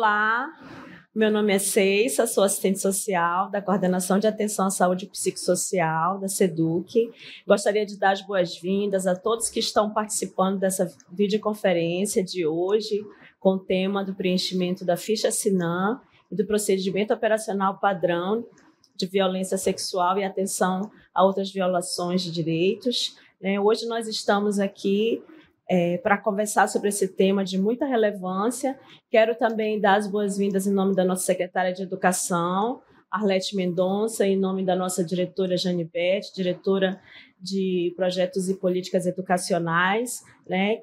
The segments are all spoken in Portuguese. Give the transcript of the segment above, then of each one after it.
Olá, meu nome é Ceissa, sou assistente social da Coordenação de Atenção à Saúde Psicossocial, da SEDUC. Gostaria de dar as boas-vindas a todos que estão participando dessa videoconferência de hoje, com o tema do preenchimento da ficha SINAM e do procedimento operacional padrão de violência sexual e atenção a outras violações de direitos. Hoje nós estamos aqui para conversar sobre esse tema de muita relevância. Quero também dar as boas-vindas em nome da nossa secretária de Educação, Arlete Mendonça, em nome da nossa diretora Janibete, diretora de Projetos e Políticas Educacionais,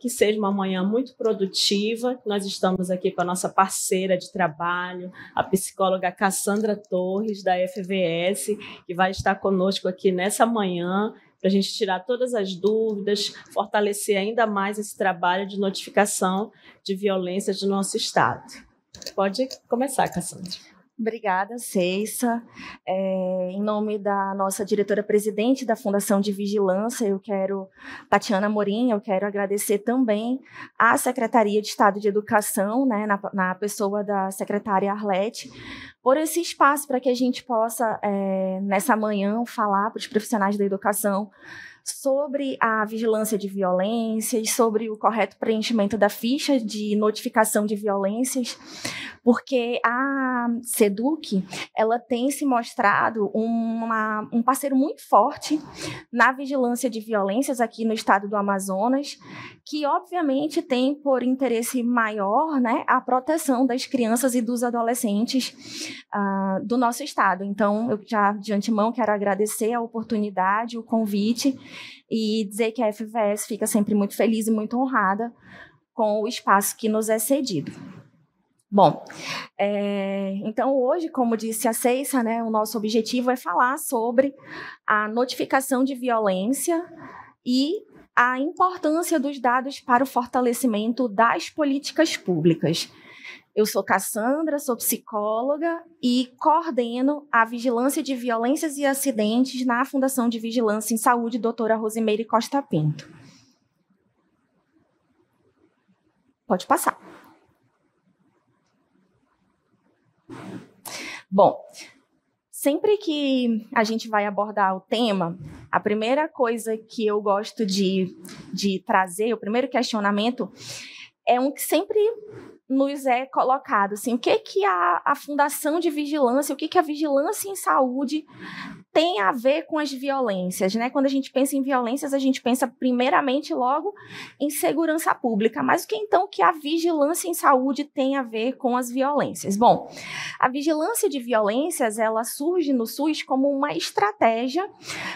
que seja uma manhã muito produtiva. Nós estamos aqui com a nossa parceira de trabalho, a psicóloga Cassandra Torres, da FVS, que vai estar conosco aqui nessa manhã, para a gente tirar todas as dúvidas, fortalecer ainda mais esse trabalho de notificação de violências do nosso Estado. Pode começar, Cassandra. Obrigada, Ceissa. Em nome da nossa diretora-presidente da Fundação de Vigilância, Tatiana Morim, eu quero agradecer também à Secretaria de Estado de Educação, na pessoa da secretária Arlete, por esse espaço para que a gente possa, nessa manhã, falar para os profissionais da educação sobre a vigilância de violências, sobre o correto preenchimento da ficha de notificação de violências, porque a SEDUC ela tem se mostrado um parceiro muito forte na vigilância de violências aqui no estado do Amazonas, que obviamente tem por interesse maior, a proteção das crianças e dos adolescentes do nosso estado. Então, eu já de antemão quero agradecer a oportunidade, o convite, e dizer que a FVS fica sempre muito feliz e muito honrada com o espaço que nos é cedido. Bom, então hoje, como disse a Ceissa, o nosso objetivo é falar sobre a notificação de violência e a importância dos dados para o fortalecimento das políticas públicas. Eu sou Cassandra, sou psicóloga e coordeno a vigilância de violências e acidentes na Fundação de Vigilância em Saúde, doutora Rosimeire Costa Pinto. Pode passar. Bom, sempre que a gente vai abordar o tema, a primeira coisa que eu gosto de trazer, o primeiro questionamento, é um que sempre nos é colocado, assim, o que a Fundação de Vigilância, o que a vigilância em saúde tem a ver com as violências, Quando a gente pensa em violências, a gente pensa primeiramente logo em segurança pública, mas o que então que a vigilância em saúde tem a ver com as violências? Bom, a vigilância de violências, ela surge no SUS como uma estratégia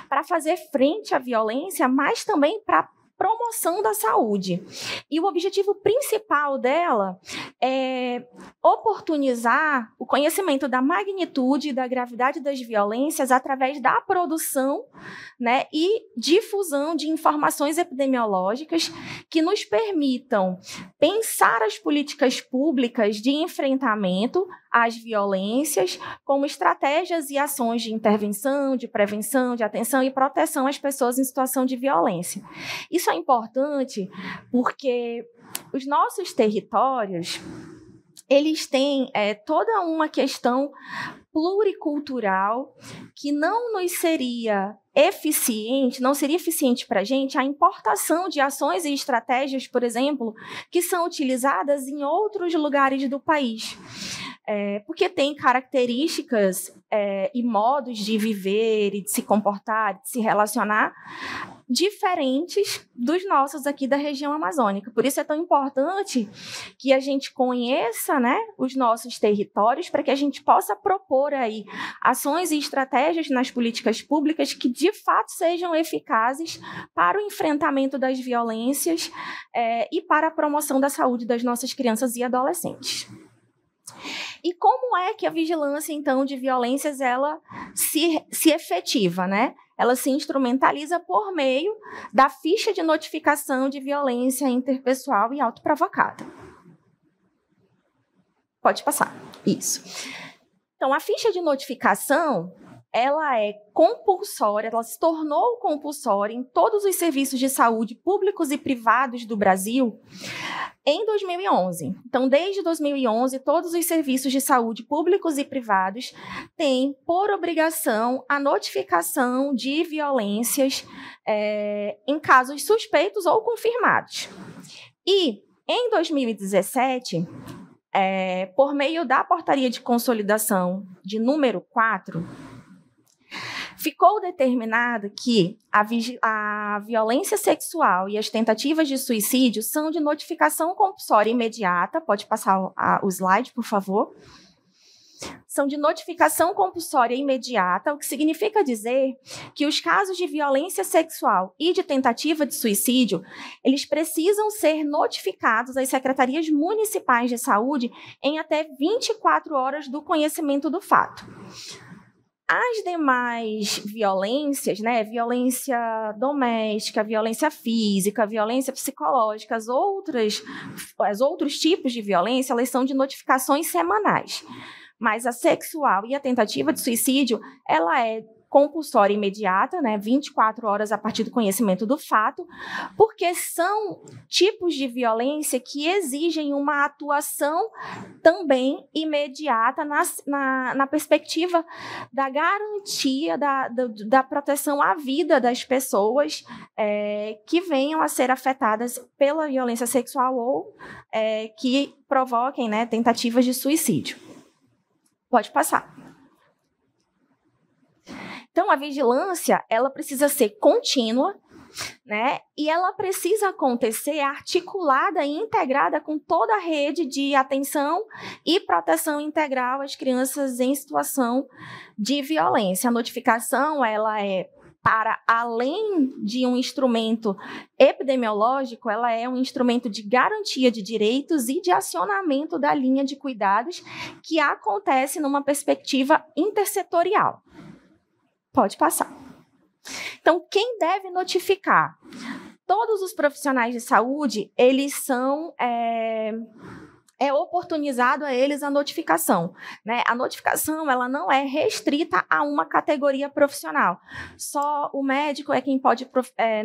para fazer frente à violência, mas também para promoção da saúde. E o objetivo principal dela é oportunizar o conhecimento da magnitude e da gravidade das violências através da produção, e difusão de informações epidemiológicas que nos permitam pensar as políticas públicas de enfrentamento às violências como estratégias e ações de intervenção, de prevenção, de atenção e proteção às pessoas em situação de violência. Isso é importante porque os nossos territórios, eles têm toda uma questão pluricultural que não seria eficiente para a gente a importação de ações e estratégias, por exemplo, que são utilizadas em outros lugares do país. Porque tem características e modos de viver e de se comportar, de se relacionar diferentes dos nossos aqui da região amazônica. Por isso é tão importante que a gente conheça, os nossos territórios para que a gente possa propor aí ações e estratégias nas políticas públicas que de fato sejam eficazes para o enfrentamento das violências e para a promoção da saúde das nossas crianças e adolescentes. E como é que a vigilância, então, de violências, ela se efetiva, Ela se instrumentaliza por meio da ficha de notificação de violência interpessoal e autoprovocada. Pode passar. Isso. Então, a ficha de notificação, ela é compulsória, ela se tornou compulsória em todos os serviços de saúde públicos e privados do Brasil em 2011. Então, desde 2011, todos os serviços de saúde públicos e privados têm, por obrigação, a notificação de violências em casos suspeitos ou confirmados. E, em 2017, por meio da Portaria de Consolidação de número 4, ficou determinado que a violência sexual e as tentativas de suicídio são de notificação compulsória imediata. Pode passar o slide, por favor. São de notificação compulsória imediata, o que significa dizer que os casos de violência sexual e de tentativa de suicídio, eles precisam ser notificados às secretarias municipais de saúde em até 24 horas do conhecimento do fato. As demais violências, né, violência doméstica, violência física, violência psicológica, os outros tipos de violência, elas são de notificações semanais. Mas a sexual e a tentativa de suicídio, ela é compulsória imediata, né, 24 horas a partir do conhecimento do fato, porque são tipos de violência que exigem uma atuação também imediata na perspectiva da garantia da proteção à vida das pessoas que venham a ser afetadas pela violência sexual ou que provoquem, né, tentativas de suicídio. Pode passar. Então, a vigilância, ela precisa ser contínua, né? E ela precisa acontecer articulada e integrada com toda a rede de atenção e proteção integral às crianças em situação de violência. A notificação, ela é para além de um instrumento epidemiológico, ela é um instrumento de garantia de direitos e de acionamento da linha de cuidados que acontece numa perspectiva intersetorial. Pode passar. Então, quem deve notificar? Todos os profissionais de saúde, eles são... É oportunizado a eles a notificação, né? A notificação, ela não é restrita a uma categoria profissional. Só o médico é quem pode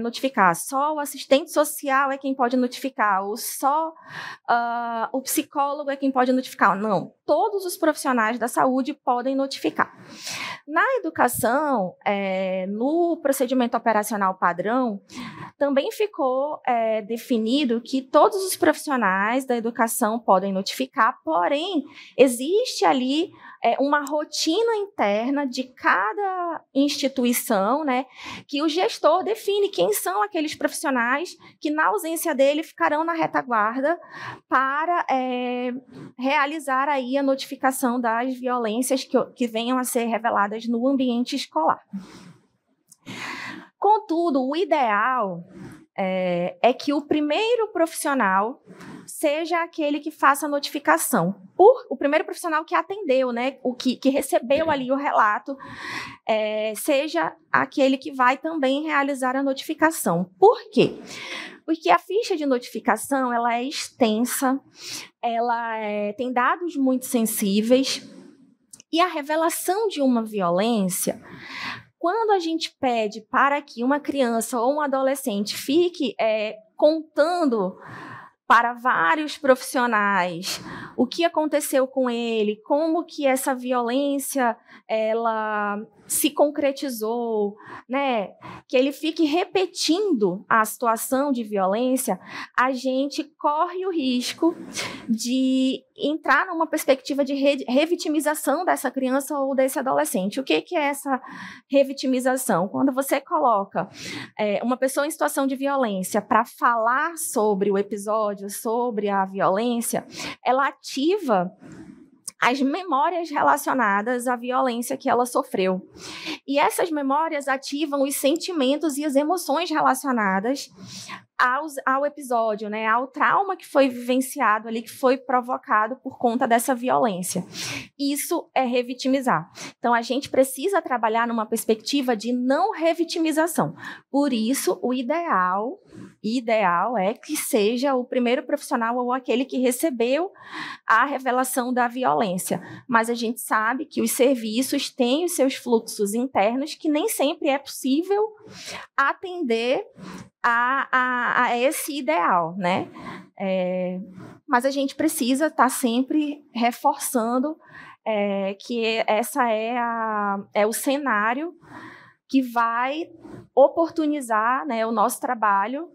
notificar, só o assistente social é quem pode notificar, ou só o psicólogo é quem pode notificar. Não, todos os profissionais da saúde podem notificar. Na educação, no procedimento operacional padrão, também ficou definido que todos os profissionais da educação podem notificar, porém, existe ali uma rotina interna de cada instituição, né, que o gestor define quem são aqueles profissionais que, na ausência dele, ficarão na retaguarda para realizar aí a notificação das violências que venham a ser reveladas no ambiente escolar. Contudo, o ideal é que o primeiro profissional seja aquele que faça a notificação. O primeiro profissional que atendeu, né, o que recebeu ali o relato, seja aquele que vai também realizar a notificação. Por quê? Porque a ficha de notificação, ela é extensa, ela tem dados muito sensíveis, e a revelação de uma violência, quando a gente pede para que uma criança ou um adolescente fique contando para vários profissionais o que aconteceu com ele, como que essa violência ela se concretizou, né? Que ele fique repetindo a situação de violência, a gente corre o risco de entrar numa perspectiva de revitimização dessa criança ou desse adolescente. O que é essa revitimização? Quando você coloca uma pessoa em situação de violência para falar sobre o episódio, sobre a violência, ela ativa as memórias relacionadas à violência que ela sofreu. E essas memórias ativam os sentimentos e as emoções relacionadas ao episódio, né, ao trauma que foi vivenciado ali, que foi provocado por conta dessa violência. Isso é revitimizar. Então, a gente precisa trabalhar numa perspectiva de não revitimização. Por isso, o ideal é que seja o primeiro profissional ou aquele que recebeu a revelação da violência. Mas a gente sabe que os serviços têm os seus fluxos internos que nem sempre é possível atender a esse ideal, né? Mas a gente precisa estar sempre reforçando que essa é o cenário que vai oportunizar, né, o nosso trabalho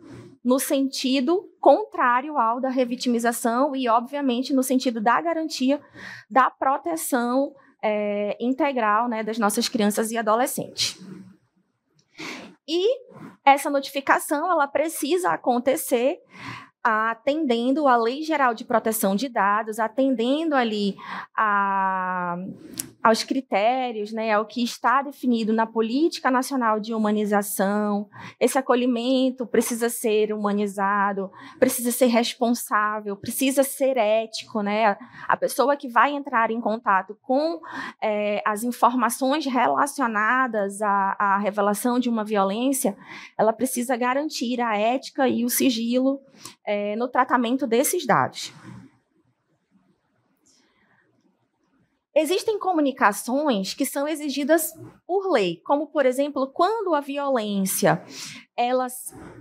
no sentido contrário ao da revitimização e, obviamente, no sentido da garantia da proteção integral, né, das nossas crianças e adolescentes. E essa notificação ela precisa acontecer atendendo à Lei Geral de Proteção de Dados, atendendo ali aos critérios, né, ao que está definido na Política Nacional de Humanização. Esse acolhimento precisa ser humanizado, precisa ser responsável, precisa ser ético, né? A pessoa que vai entrar em contato com as informações relacionadas à revelação de uma violência, ela precisa garantir a ética e o sigilo no tratamento desses dados. Existem comunicações que são exigidas por lei, como, por exemplo, quando a violência ela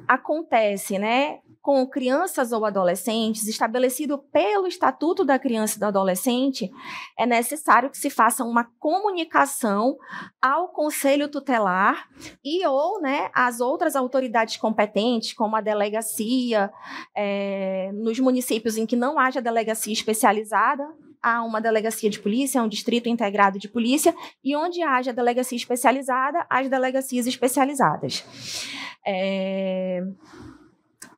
acontece, né, com crianças ou adolescentes, estabelecido pelo Estatuto da Criança e do Adolescente, é necessário que se faça uma comunicação ao Conselho Tutelar e ou, né, às outras autoridades competentes, como a delegacia, nos municípios em que não haja delegacia especializada, há uma delegacia de polícia, um distrito integrado de polícia, e onde haja delegacia especializada, as delegacias especializadas.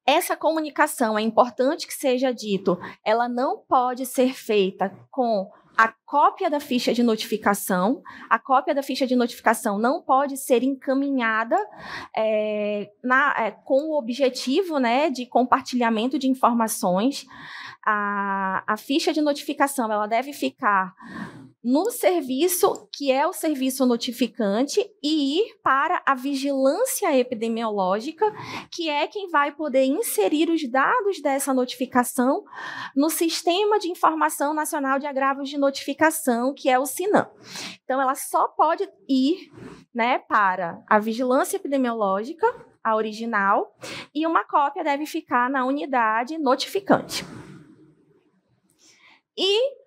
Essa comunicação, é importante que seja dito, ela não pode ser feita com a cópia da ficha de notificação. A cópia da ficha de notificação não pode ser encaminhada com o objetivo, né, de compartilhamento de informações. A ficha de notificação ela deve ficar no serviço, que é o serviço notificante, e ir para a vigilância epidemiológica, que é quem vai poder inserir os dados dessa notificação no Sistema de Informação Nacional de Agravos de Notificação, que é o SINAM. Então, ela só pode ir, né, para a vigilância epidemiológica, a original, e uma cópia deve ficar na unidade notificante. E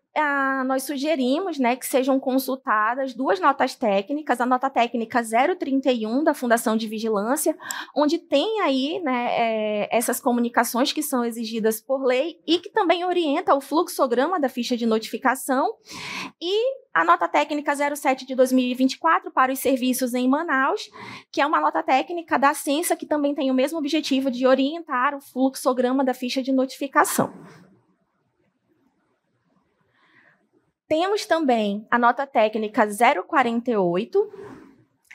nós sugerimos, né, que sejam consultadas duas notas técnicas, a nota técnica 031 da Fundação de Vigilância, onde tem aí, né, essas comunicações que são exigidas por lei e que também orienta o fluxograma da ficha de notificação, e a nota técnica 07 de 2024 para os serviços em Manaus, que é uma nota técnica da Censa, que também tem o mesmo objetivo de orientar o fluxograma da ficha de notificação. Temos também a nota técnica 048.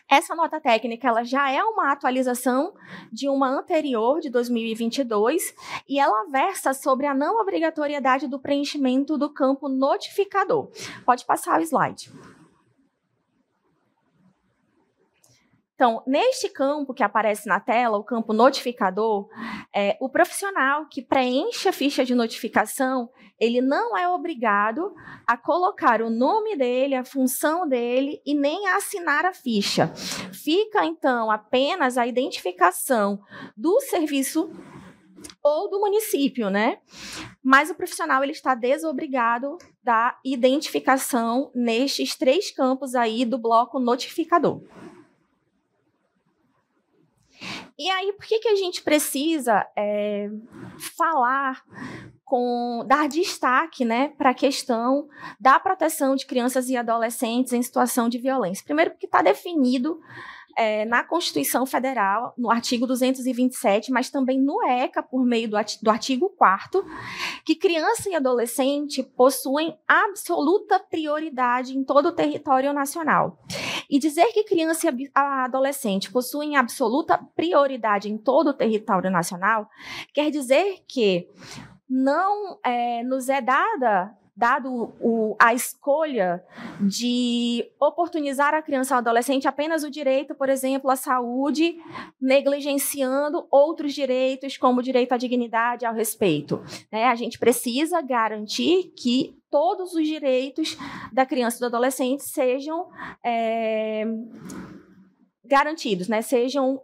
Essa nota técnica ela já é uma atualização de uma anterior, de 2022, e ela versa sobre a não obrigatoriedade do preenchimento do campo notificador. Pode passar o slide. Então, neste campo que aparece na tela, o campo notificador, o profissional que preenche a ficha de notificação, ele não é obrigado a colocar o nome dele, a função dele e nem a assinar a ficha. Fica, então, apenas a identificação do serviço ou do município, né? Mas o profissional ele está desobrigado da identificação nestes três campos aí do bloco notificador. E aí, por que a gente precisa dar destaque, né, para a questão da proteção de crianças e adolescentes em situação de violência? Primeiro, porque está definido na Constituição Federal, no artigo 227, mas também no ECA, por meio do artigo 4º, que criança e adolescente possuem absoluta prioridade em todo o território nacional. E dizer que criança e adolescente possuem absoluta prioridade em todo o território nacional quer dizer que não nos é dado a escolha de oportunizar a criança ou adolescente apenas o direito, por exemplo, à saúde, negligenciando outros direitos, como o direito à dignidade e ao respeito. A gente precisa garantir que todos os direitos da criança e do adolescente sejam garantidos, sejam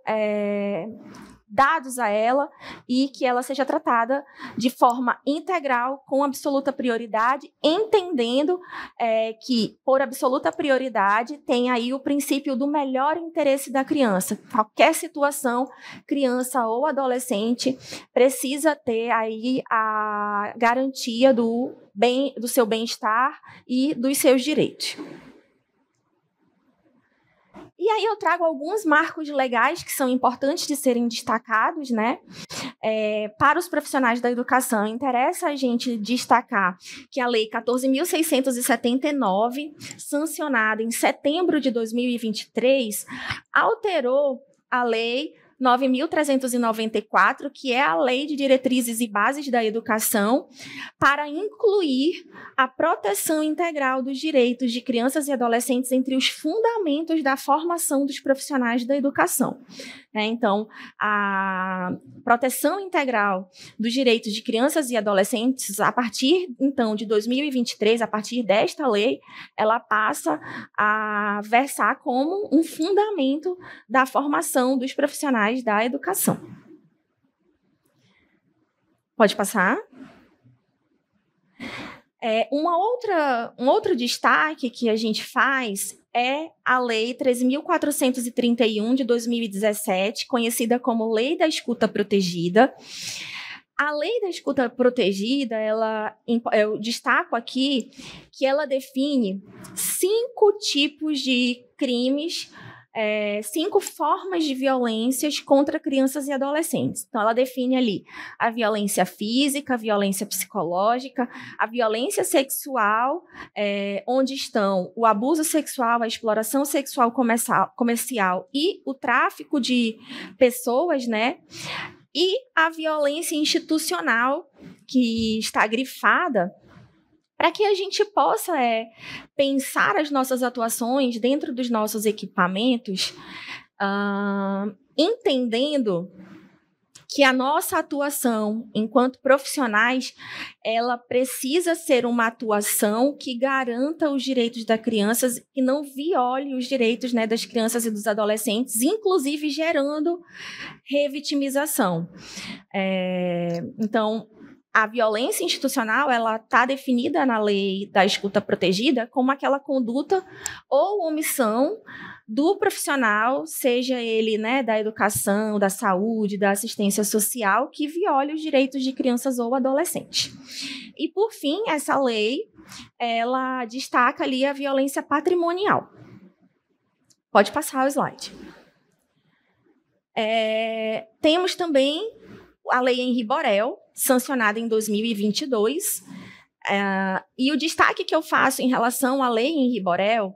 dados a ela e que ela seja tratada de forma integral, com absoluta prioridade, entendendo que, por absoluta prioridade, tem aí o princípio do melhor interesse da criança. Qualquer situação, criança ou adolescente, precisa ter aí a garantia do seu bem-estar e dos seus direitos. E aí eu trago alguns marcos legais que são importantes de serem destacados, para os profissionais da educação. Interessa a gente destacar que a Lei 14.679, sancionada em setembro de 2023, alterou a Lei 9.394, que é a Lei de Diretrizes e Bases da Educação, para incluir a proteção integral dos direitos de crianças e adolescentes entre os fundamentos da formação dos profissionais da educação. Então, a proteção integral dos direitos de crianças e adolescentes, a partir, então, de 2023, a partir desta lei, ela passa a versar como um fundamento da formação dos profissionais da educação. Pode passar? Um outro destaque que a gente faz é a Lei 13.431 de 2017, conhecida como Lei da Escuta Protegida. A Lei da Escuta Protegida, eu destaco aqui que ela define 5 tipos de crimes, 5 formas de violências contra crianças e adolescentes. Então, ela define ali a violência física, a violência psicológica, a violência sexual, onde estão o abuso sexual, a exploração sexual comercial e o tráfico de pessoas, e a violência institucional, que está grifada, para que a gente possa pensar as nossas atuações dentro dos nossos equipamentos, entendendo que a nossa atuação enquanto profissionais, ela precisa ser uma atuação que garanta os direitos das crianças e não viole os direitos das crianças e dos adolescentes, inclusive gerando revitimização. Então, a violência institucional, ela está definida na Lei da Escuta Protegida como aquela conduta ou omissão do profissional, seja ele da educação, da saúde, da assistência social, que viole os direitos de crianças ou adolescentes. E, por fim, essa lei, ela destaca ali a violência patrimonial. Pode passar o slide. Temos também a Lei Henri Borel, sancionada em 2022, e o destaque que eu faço em relação à Lei Henri Borel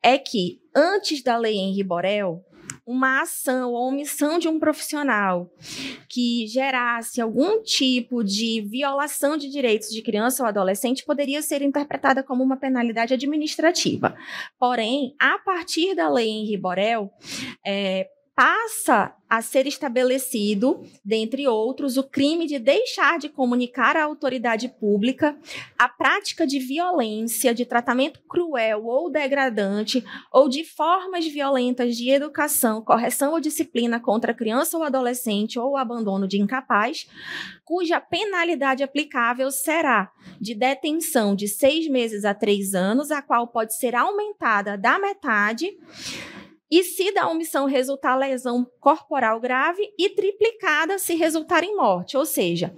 é que, antes da Lei Henri Borel, uma ação ou omissão de um profissional que gerasse algum tipo de violação de direitos de criança ou adolescente poderia ser interpretada como uma penalidade administrativa. Porém, a partir da Lei Henri Borel, passa a ser estabelecido, dentre outros, o crime de deixar de comunicar à autoridade pública a prática de violência, de tratamento cruel ou degradante, ou de formas violentas de educação, correção ou disciplina contra criança ou adolescente ou abandono de incapaz, cuja penalidade aplicável será de detenção de 6 meses a 3 anos, a qual pode ser aumentada da metade, e se da omissão resultar lesão corporal grave, e triplicada se resultar em morte. Ou seja,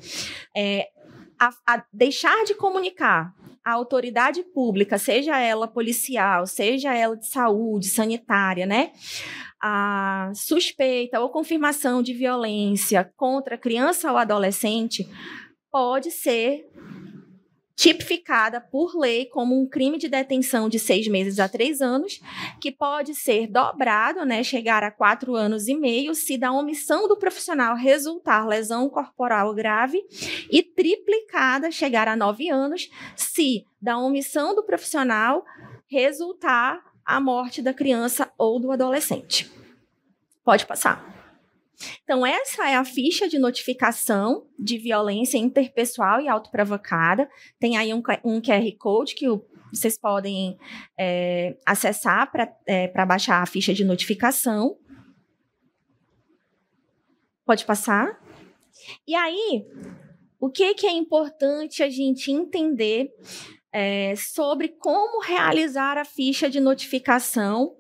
a deixar de comunicar à autoridade pública, seja ela policial, seja ela de saúde, sanitária, a suspeita ou confirmação de violência contra criança ou adolescente pode ser tipificada por lei como um crime de detenção de 6 meses a 3 anos, que pode ser dobrado, né, chegar a 4 anos e meio, se da omissão do profissional resultar lesão corporal grave, e triplicada, chegar a 9 anos, se da omissão do profissional resultar a morte da criança ou do adolescente. Pode passar. Então, essa é a ficha de notificação de violência interpessoal e autoprovocada. Tem aí um QR Code que vocês podem acessar para baixar a ficha de notificação. Pode passar. E aí, o que é importante a gente entender sobre como realizar a ficha de notificação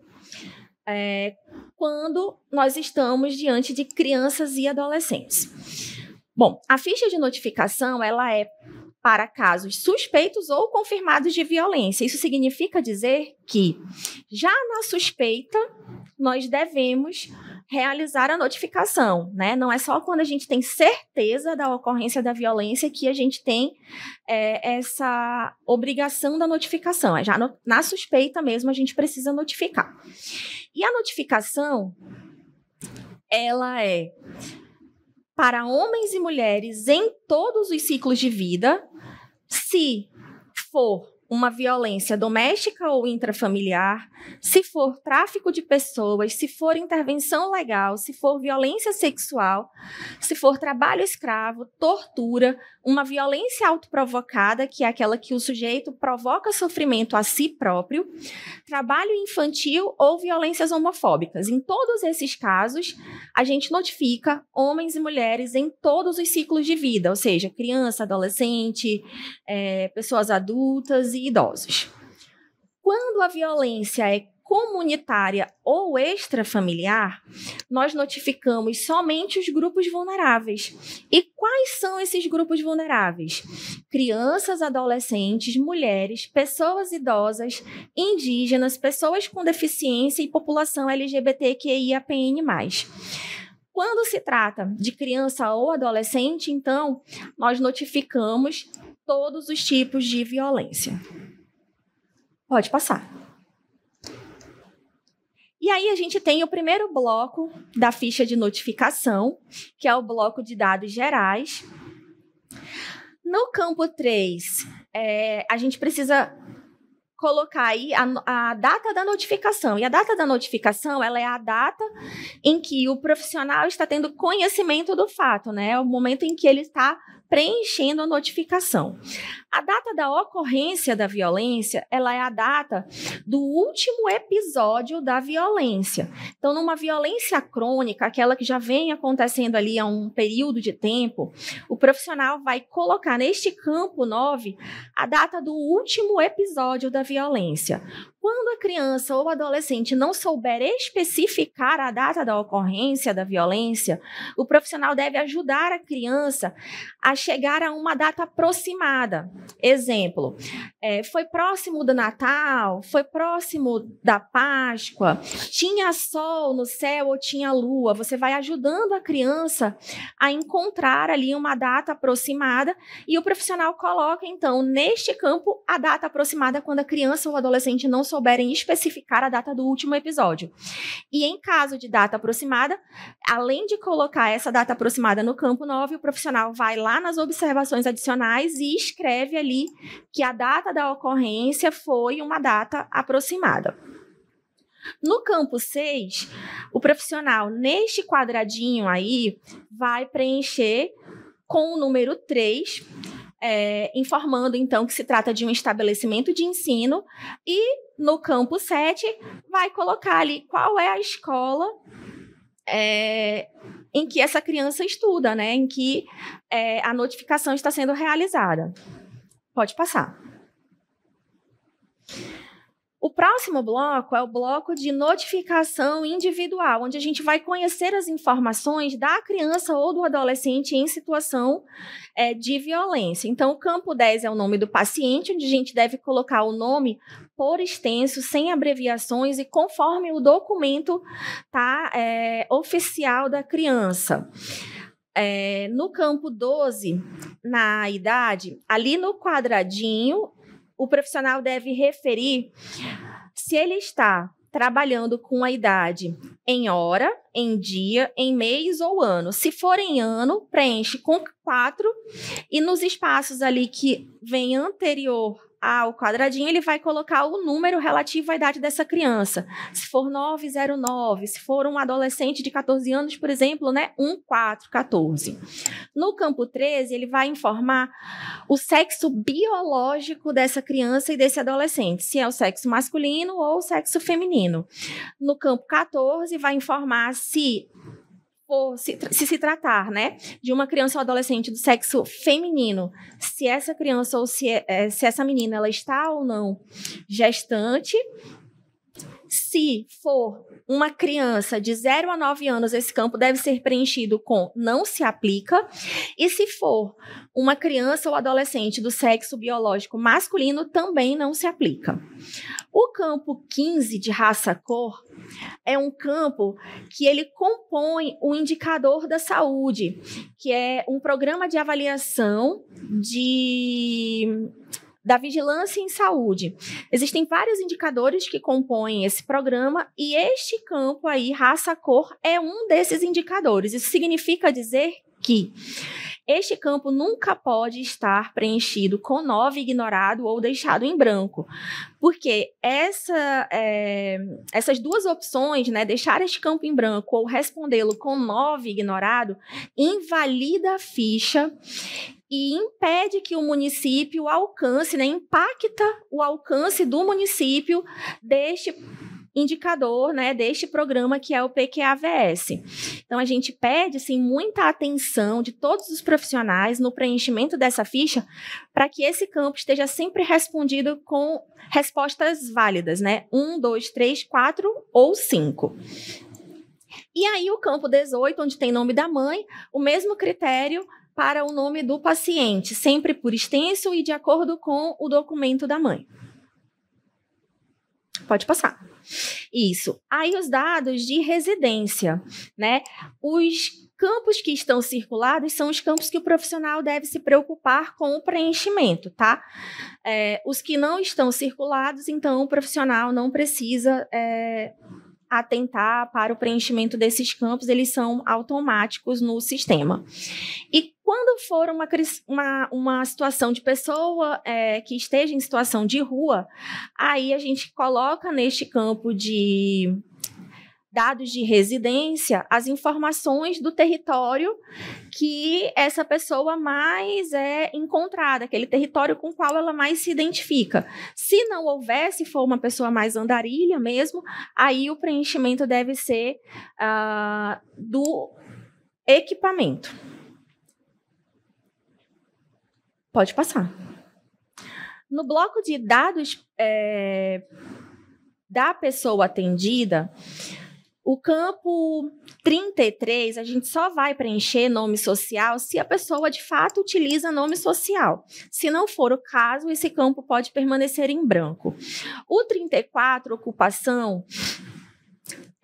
quando nós estamos diante de crianças e adolescentes. Bom, a ficha de notificação, ela é para casos suspeitos ou confirmados de violência. Isso significa dizer que, já na suspeita, nós devemos realizar a notificação, né? Não é só quando a gente tem certeza da ocorrência da violência que a gente tem essa obrigação da notificação. Já na suspeita mesmo, a gente precisa notificar. E a notificação, ela é para homens e mulheres em todos os ciclos de vida, se for uma violência doméstica ou intrafamiliar, se for tráfico de pessoas, se for intervenção legal, se for violência sexual, se for trabalho escravo, tortura, uma violência autoprovocada, que é aquela que o sujeito provoca sofrimento a si próprio, trabalho infantil ou violências homofóbicas. Em todos esses casos, a gente notifica homens e mulheres em todos os ciclos de vida, ou seja, criança, adolescente, pessoas adultas e idosos. Quando a violência é comunitária ou extrafamiliar, nós notificamos somente os grupos vulneráveis. E quais são esses grupos vulneráveis? Crianças, adolescentes, mulheres, pessoas idosas, indígenas, pessoas com deficiência e população LGBTQIAPN+. Quando se trata de criança ou adolescente, então, nós notificamos todos os tipos de violência. Pode passar. E aí a gente tem o primeiro bloco da ficha de notificação, que é o bloco de dados gerais. No campo 3, a gente precisa colocar aí a data da notificação. E a data da notificação, ela é a data em que o profissional está tendo conhecimento do fato, né? É o momento em que ele está preenchendo a notificação. A data da ocorrência da violência, ela é a data do último episódio da violência. Então, numa violência crônica, aquela que já vem acontecendo ali há um período de tempo, o profissional vai colocar neste campo 9 a data do último episódio da violência. Quando a criança ou adolescente não souber especificar a data da ocorrência da violência, o profissional deve ajudar a criança a chegar a uma data aproximada. Exemplo, foi próximo do Natal, foi próximo da Páscoa, tinha sol no céu ou tinha lua. Você vai ajudando a criança a encontrar ali uma data aproximada e o profissional coloca, então, neste campo, a data aproximada quando a criança ou adolescente não souberem especificar a data do último episódio. E em caso de data aproximada, além de colocar essa data aproximada no campo 9, o profissional vai lá nas observações adicionais e escreve ali que a data da ocorrência foi uma data aproximada. No campo 6, o profissional, neste quadradinho aí, vai preencher com o número 3, informando, então, que se trata de um estabelecimento de ensino, e no campo 7 vai colocar ali qual é a escola em que essa criança estuda, né? Em que a notificação está sendo realizada. Pode passar. O próximo bloco é o bloco de notificação individual, onde a gente vai conhecer as informações da criança ou do adolescente em situação de violência. Então, o campo 10 é o nome do paciente, onde a gente deve colocar o nome por extenso, sem abreviações e conforme o documento oficial da criança. No campo 12, na idade, ali no quadradinho, o profissional deve referir se ele está trabalhando com a idade em hora, em dia, em mês ou ano. Se for em ano, preenche com 4 e nos espaços ali que vem anterior ao quadradinho, ele vai colocar o número relativo à idade dessa criança. Se for 909, se for um adolescente de 14 anos, por exemplo, né, 1414. No campo 13, ele vai informar o sexo biológico dessa criança e desse adolescente, se é o sexo masculino ou o sexo feminino. No campo 14, vai informar se se tratar, né, de uma criança ou adolescente do sexo feminino, se essa criança ou se essa menina ela está ou não gestante. Se for uma criança de 0 a 9 anos, esse campo deve ser preenchido com não se aplica. E se for uma criança ou adolescente do sexo biológico masculino, também não se aplica. O campo 15 de raça-cor é um campo que ele compõe o indicador da saúde, que é um programa de avaliação da vigilância em saúde. Existem vários indicadores que compõem esse programa e este campo aí, raça-cor, é um desses indicadores. Isso significa dizer que este campo nunca pode estar preenchido com 9 ignorado ou deixado em branco, porque essas duas opções, né, deixar este campo em branco ou respondê-lo com 9 ignorado, invalida a ficha e impede que o município alcance, né, impacta o alcance do município deste indicador, né, deste programa que é o PQAVS. Então, a gente pede, assim, muita atenção de todos os profissionais no preenchimento dessa ficha para que esse campo esteja sempre respondido com respostas válidas, né, 1, 2, 3, 4 ou 5. E aí, o campo 18, onde tem nome da mãe, o mesmo critério para o nome do paciente, sempre por extenso e de acordo com o documento da mãe. Pode passar. Isso. Aí os dados de residência, né? Os campos que estão circulados são os campos que o profissional deve se preocupar com o preenchimento, tá? Os que não estão circulados, então o profissional não precisa atentar para o preenchimento desses campos, eles são automáticos no sistema. E quando for uma situação de pessoa que esteja em situação de rua, aí a gente coloca neste campo de dados de residência as informações do território que essa pessoa mais é encontrada, aquele território com o qual ela mais se identifica. Se não houver, se for uma pessoa mais andarilha mesmo, aí o preenchimento deve ser do equipamento. Pode passar. No bloco de dados da pessoa atendida, o campo 33, a gente só vai preencher nome social se a pessoa, de fato, utiliza nome social. Se não for o caso, esse campo pode permanecer em branco. O 34, ocupação,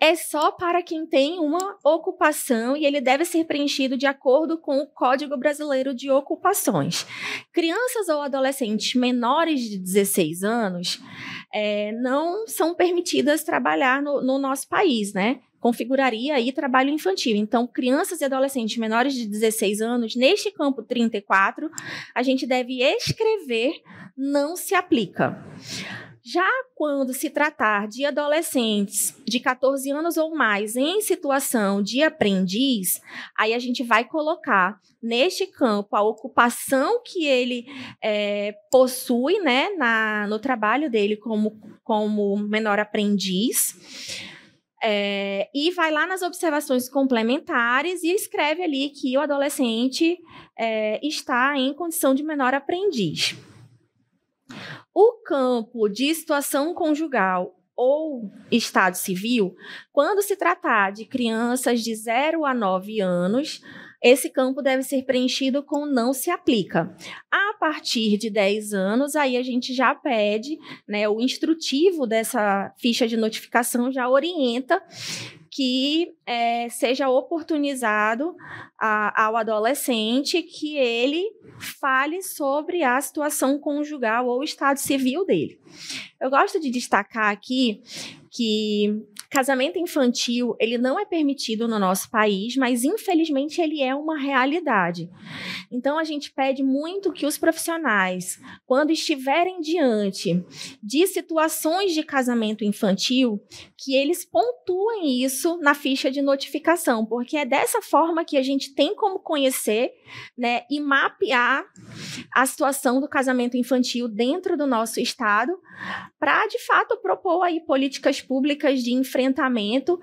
é só para quem tem uma ocupação e ele deve ser preenchido de acordo com o Código Brasileiro de Ocupações. Crianças ou adolescentes menores de 16 anos não são permitidas trabalhar no nosso país, né? Configuraria aí trabalho infantil. Então, crianças e adolescentes menores de 16 anos, neste campo 34, a gente deve escrever não se aplica. Já quando se tratar de adolescentes de 14 anos ou mais em situação de aprendiz, aí a gente vai colocar neste campo a ocupação que ele possui, né, no trabalho dele como menor aprendiz. E vai lá nas observações complementares e escreve ali que o adolescente está em condição de menor aprendiz. O campo de situação conjugal ou estado civil, quando se tratar de crianças de 0 a 9 anos, esse campo deve ser preenchido com não se aplica. A partir de 10 anos, aí a gente já pede, né, o instrutivo dessa ficha de notificação já orienta que seja oportunizado ao adolescente que ele fale sobre a situação conjugal ou estado civil dele. Eu gosto de destacar aqui que casamento infantil, ele não é permitido no nosso país, mas infelizmente ele é uma realidade. Então a gente pede muito que os profissionais, quando estiverem diante de situações de casamento infantil, que eles pontuem isso na ficha de notificação, porque é dessa forma que a gente tem como conhecer, né, e mapear a situação do casamento infantil dentro do nosso estado, para, de fato, propor aí políticas públicas de enfrentamento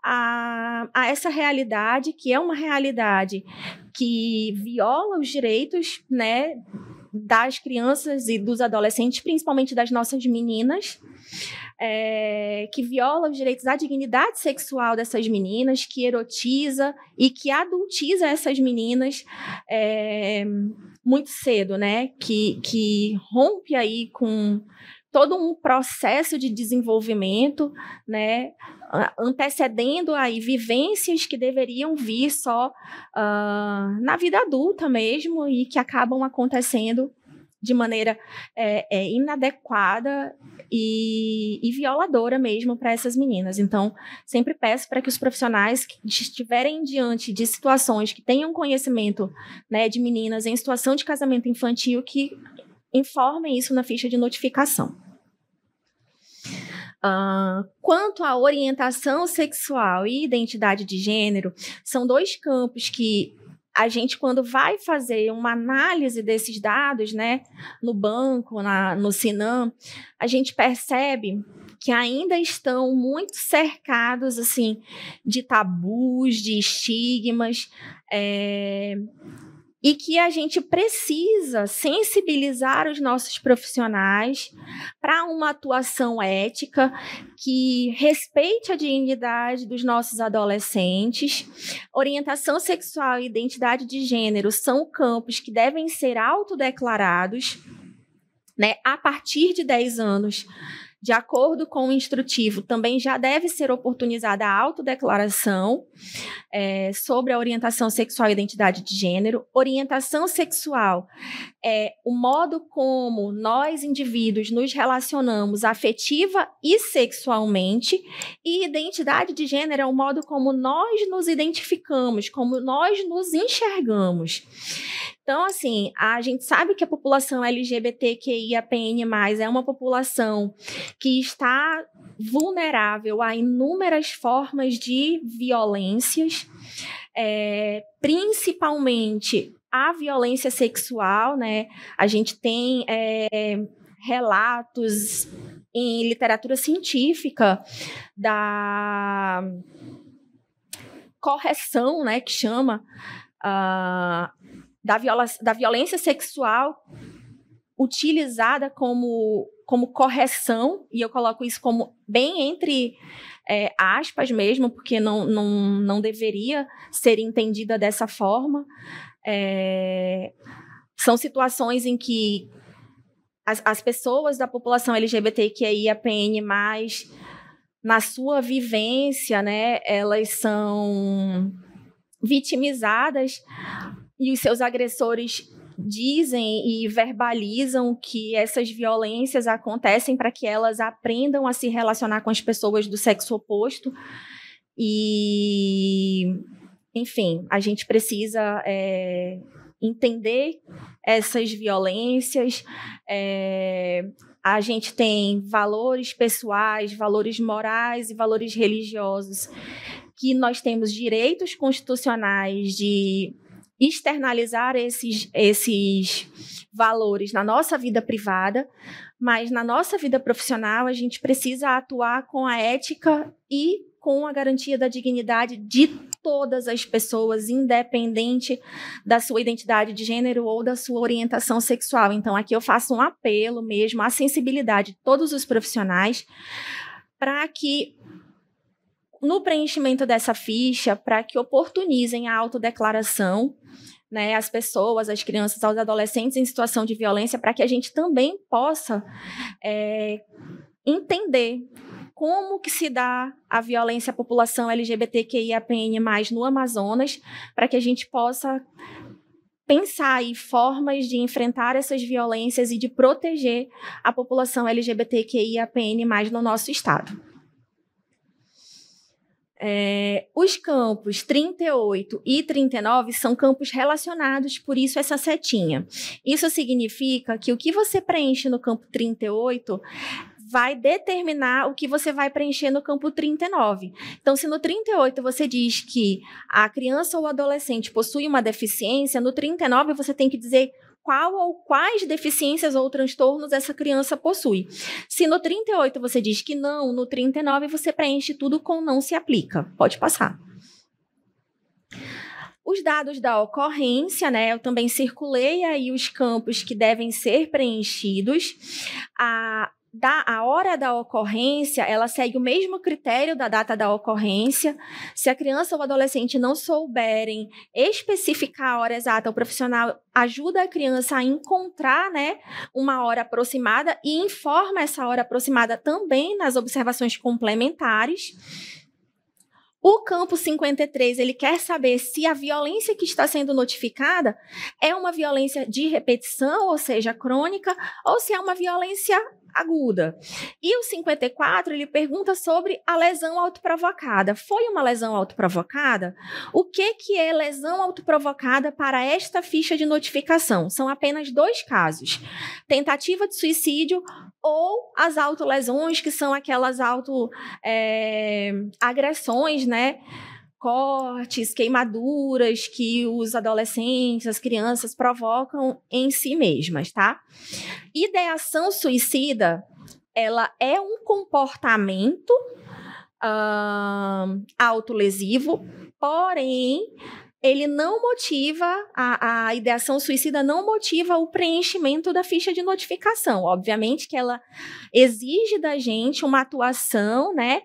a essa realidade, que é uma realidade que viola os direitos, né, das crianças e dos adolescentes, principalmente das nossas meninas, que viola os direitos à dignidade sexual dessas meninas, que erotiza e que adultiza essas meninas muito cedo, né? Que rompe aí com todo um processo de desenvolvimento, né, antecedendo aí vivências que deveriam vir só na vida adulta mesmo e que acabam acontecendo de maneira inadequada e violadora mesmo para essas meninas. Então, sempre peço para que os profissionais que estiverem diante de situações que tenham conhecimento, né, de meninas em situação de casamento infantil, que informem isso na ficha de notificação. Quanto à orientação sexual e identidade de gênero, são dois campos que a gente, quando vai fazer uma análise desses dados, né, no banco, no Sinam, a gente percebe que ainda estão muito cercados, assim, de tabus, de estigmas, e que a gente precisa sensibilizar os nossos profissionais para uma atuação ética que respeite a dignidade dos nossos adolescentes. Orientação sexual e identidade de gênero são campos que devem ser autodeclarados, né, a partir de 10 anos. De acordo com o instrutivo, também já deve ser oportunizada a autodeclaração sobre a orientação sexual e identidade de gênero. Orientação sexual é o modo como nós, indivíduos, nos relacionamos afetiva e sexualmente, e identidade de gênero é o modo como nós nos identificamos, como nós nos enxergamos. Então, assim, a gente sabe que a população LGBTQIAPN+, é uma população que está vulnerável a inúmeras formas de violências, principalmente a violência sexual, né? A gente tem relatos em literatura científica da correção, né, que chama da violência sexual utilizada como correção, e eu coloco isso como bem entre aspas mesmo, porque não deveria ser entendida dessa forma. São situações em que as pessoas da população LGBTQIAPN+, na sua vivência, né, elas são vitimizadas e os seus agressores dizem e verbalizam que essas violências acontecem para que elas aprendam a se relacionar com as pessoas do sexo oposto. E, enfim, a gente precisa entender essas violências. A gente tem valores pessoais, valores morais e valores religiosos, que nós temos direitos constitucionais de externalizar esses valores na nossa vida privada, mas na nossa vida profissional a gente precisa atuar com a ética e com a garantia da dignidade de todas as pessoas, independente da sua identidade de gênero ou da sua orientação sexual. Então, aqui eu faço um apelo mesmo à sensibilidade de todos os profissionais para que, no preenchimento dessa ficha, para que oportunizem a autodeclaração, né, as pessoas, as crianças, aos adolescentes em situação de violência, para que a gente também possa entender como que se dá a violência à população LGBTQIAPN+, no Amazonas, para que a gente possa pensar em formas de enfrentar essas violências e de proteger a população LGBTQIAPN+, no nosso estado. Os campos 38 e 39 são campos relacionados, por isso essa setinha. Isso significa que o que você preenche no campo 38 vai determinar o que você vai preencher no campo 39. Então, se no 38 você diz que a criança ou adolescente possui uma deficiência, no 39 você tem que dizer qual ou quais deficiências ou transtornos essa criança possui. Se no 38 você diz que não, no 39 você preenche tudo com não se aplica. Pode passar. Os dados da ocorrência, né? Eu também circulei aí os campos que devem ser preenchidos. A hora da ocorrência, ela segue o mesmo critério da data da ocorrência. Se a criança ou adolescente não souberem especificar a hora exata, o profissional ajuda a criança a encontrar, né, uma hora aproximada e informa essa hora aproximada também nas observações complementares. O campo 53, ele quer saber se a violência que está sendo notificada é uma violência de repetição, ou seja, crônica, ou se é uma violência aguda. E o 54, ele pergunta sobre a lesão autoprovocada. Foi uma lesão autoprovocada? O que é lesão autoprovocada para esta ficha de notificação? São apenas 2 casos. Tentativa de suicídio ou as autolesões, que são aquelas agressões, né? Cortes, queimaduras que os adolescentes, as crianças provocam em si mesmas, tá? Ideação suicida, ela é um comportamento autolesivo, porém, ele não motiva, a ideação suicida não motiva o preenchimento da ficha de notificação. Obviamente que ela exige da gente uma atuação, né,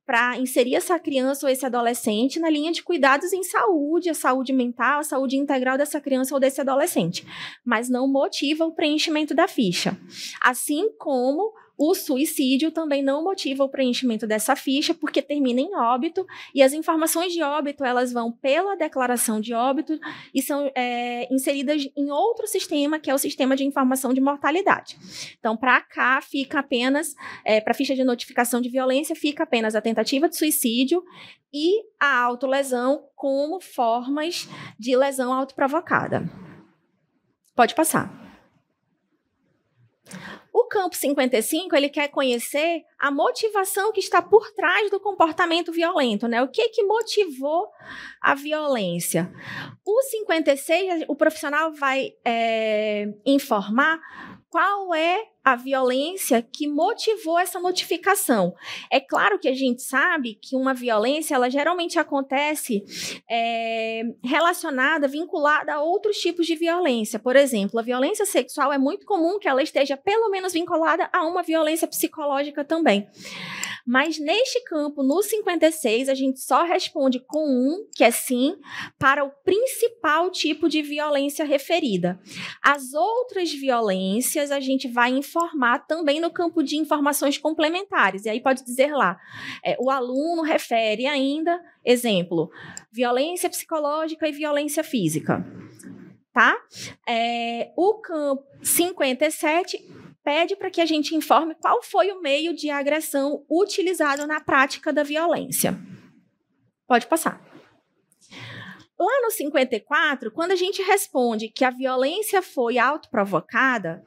para inserir essa criança ou esse adolescente na linha de cuidados em saúde, a saúde mental, a saúde integral dessa criança ou desse adolescente, mas não motiva o preenchimento da ficha. Assim como o suicídio também não motiva o preenchimento dessa ficha, porque termina em óbito, e as informações de óbito, elas vão pela declaração de óbito e são inseridas em outro sistema, que é o sistema de informação de mortalidade. Então, para cá, fica apenas, para a ficha de notificação de violência, fica apenas a tentativa de suicídio e a autolesão como formas de lesão autoprovocada. Pode passar. O campo 55, ele quer conhecer a motivação que está por trás do comportamento violento, né? O que motivou a violência? O 56, o profissional vai informar qual é a violência que motivou essa notificação. É claro que a gente sabe que uma violência, ela geralmente acontece relacionada, vinculada a outros tipos de violência. Por exemplo, a violência sexual é muito comum que ela esteja pelo menos vinculada a uma violência psicológica também. Mas neste campo, no 56, a gente só responde com um, que é sim, para o principal tipo de violência referida. As outras violências a gente vai informar também no campo de informações complementares. E aí pode dizer lá, o aluno refere ainda, exemplo, violência psicológica e violência física. Tá? O campo 57 pede para que a gente informe qual foi o meio de agressão utilizado na prática da violência. Pode passar. Lá no 54, quando a gente responde que a violência foi autoprovocada,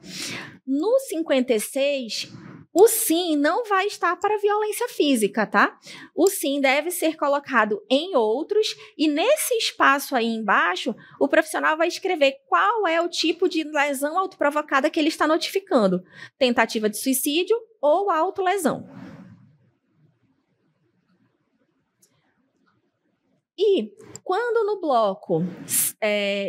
no 56, o sim não vai estar para violência física, tá? O sim deve ser colocado em outros, e nesse espaço aí embaixo, o profissional vai escrever qual é o tipo de lesão autoprovocada que ele está notificando. Tentativa de suicídio ou autolesão. E quando no bloco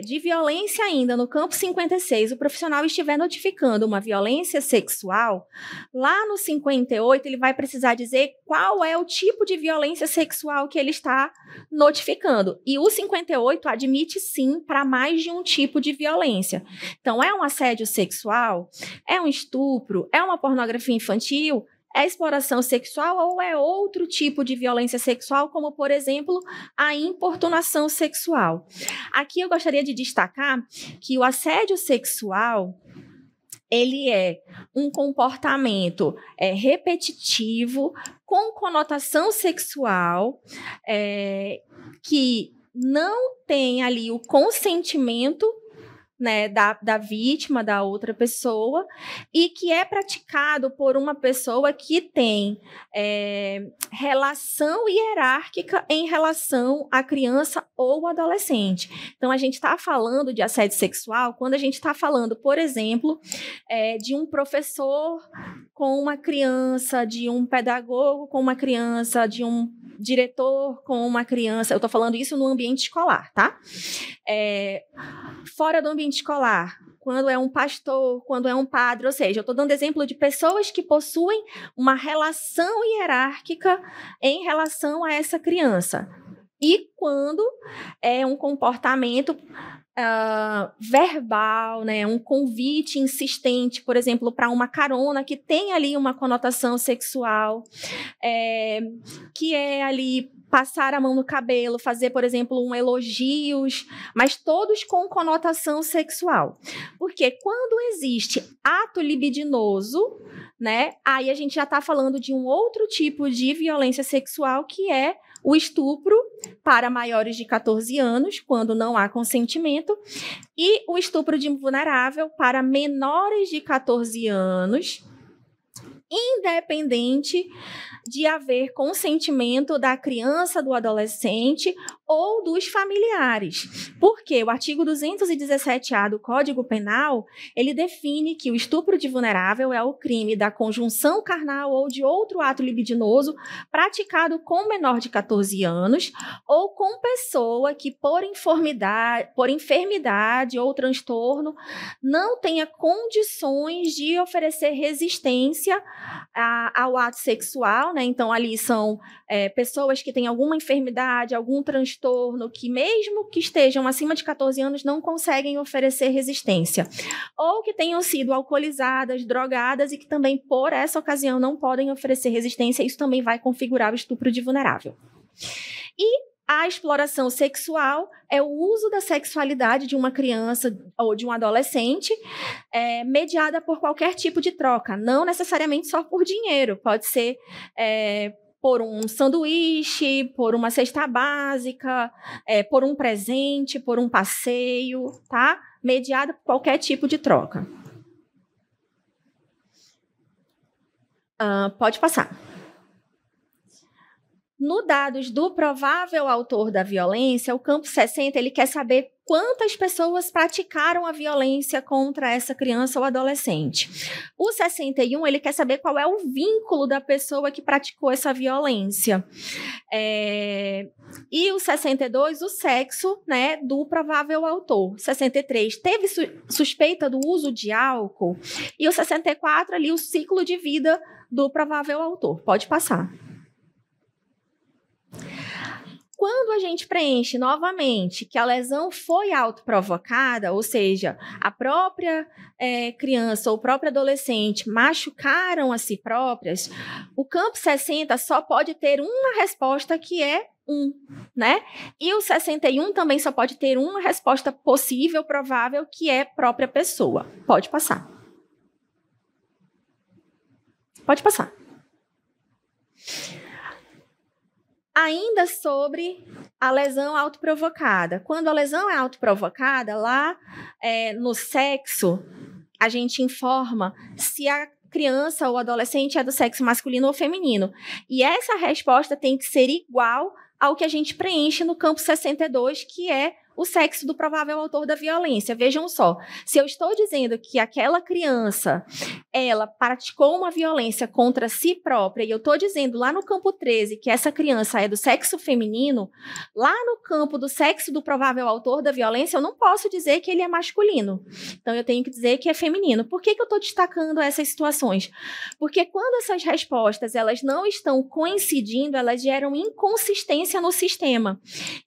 de violência ainda, no campo 56, o profissional estiver notificando uma violência sexual, lá no 58 ele vai precisar dizer qual é o tipo de violência sexual que ele está notificando. E o 58 admite sim para mais de um tipo de violência. Então, é um assédio sexual? É um estupro? É uma pornografia infantil? É exploração sexual ou é outro tipo de violência sexual, como, por exemplo, a importunação sexual? Aqui eu gostaria de destacar que o assédio sexual, ele é um comportamento repetitivo, com conotação sexual, que não tem ali o consentimento, né, da vítima, da outra pessoa, e que é praticado por uma pessoa que tem relação hierárquica em relação à criança ou adolescente. Então, a gente está falando de assédio sexual quando a gente está falando, por exemplo, de um professor com uma criança, de um pedagogo com uma criança, de um diretor com uma criança. Eu estou falando isso no ambiente escolar, tá? Fora do ambiente escolar, quando é um pastor, quando é um padre, ou seja, eu estou dando exemplo de pessoas que possuem uma relação hierárquica em relação a essa criança. E quando é um comportamento verbal, né, um convite insistente, por exemplo, para uma carona que tem ali uma conotação sexual, que é ali passar a mão no cabelo, fazer, por exemplo, elogios, mas todos com conotação sexual. Porque quando existe ato libidinoso, né, aí a gente já está falando de um outro tipo de violência sexual, que é o estupro para maiores de 14 anos, quando não há consentimento, e o estupro de vulnerável para menores de 14 anos, independente de haver consentimento da criança, do adolescente ou dos familiares. Porque o artigo 217-A do Código Penal, ele define que o estupro de vulnerável é o crime da conjunção carnal ou de outro ato libidinoso praticado com menor de 14 anos ou com pessoa que por enfermidade ou transtorno não tenha condições de oferecer resistência ao ato sexual, né? Então, ali são pessoas que têm alguma enfermidade, algum transtorno, que mesmo que estejam acima de 14 anos, não conseguem oferecer resistência. Ou que tenham sido alcoolizadas, drogadas e que também, por essa ocasião, não podem oferecer resistência. Isso também vai configurar o estupro de vulnerável. E a exploração sexual é o uso da sexualidade de uma criança ou de um adolescente mediada por qualquer tipo de troca, não necessariamente só por dinheiro, pode ser por um sanduíche, por uma cesta básica, por um presente, por um passeio, tá? Mediada por qualquer tipo de troca. Pode passar. No dados do provável autor da violência, o campo 60 ele quer saber quantas pessoas praticaram a violência contra essa criança ou adolescente. O 61 ele quer saber qual é o vínculo da pessoa que praticou essa violência. E o 62, o sexo, né, do provável autor. 63, teve suspeita do uso de álcool. E o 64, ali, o ciclo de vida do provável autor. Pode passar. Quando a gente preenche novamente que a lesão foi autoprovocada, ou seja, a própria criança ou o próprio adolescente machucaram a si próprias, o campo 60 só pode ter uma resposta que é 1, né? E o 61 também só pode ter uma resposta possível, provável, que é própria pessoa. Pode passar. Pode passar. Ainda sobre a lesão autoprovocada. Quando a lesão é autoprovocada, lá no sexo, a gente informa se a criança ou adolescente é do sexo masculino ou feminino. E essa resposta tem que ser igual ao que a gente preenche no campo 62, que é o sexo do provável autor da violência. Vejam só, se eu estou dizendo que aquela criança, ela praticou uma violência contra si própria, e eu estou dizendo lá no campo 13 que essa criança é do sexo feminino, lá no campo do sexo do provável autor da violência, eu não posso dizer que ele é masculino. Então, eu tenho que dizer que é feminino. Por que eu estou destacando essas situações? Porque quando essas respostas elas não estão coincidindo, elas geram inconsistência no sistema.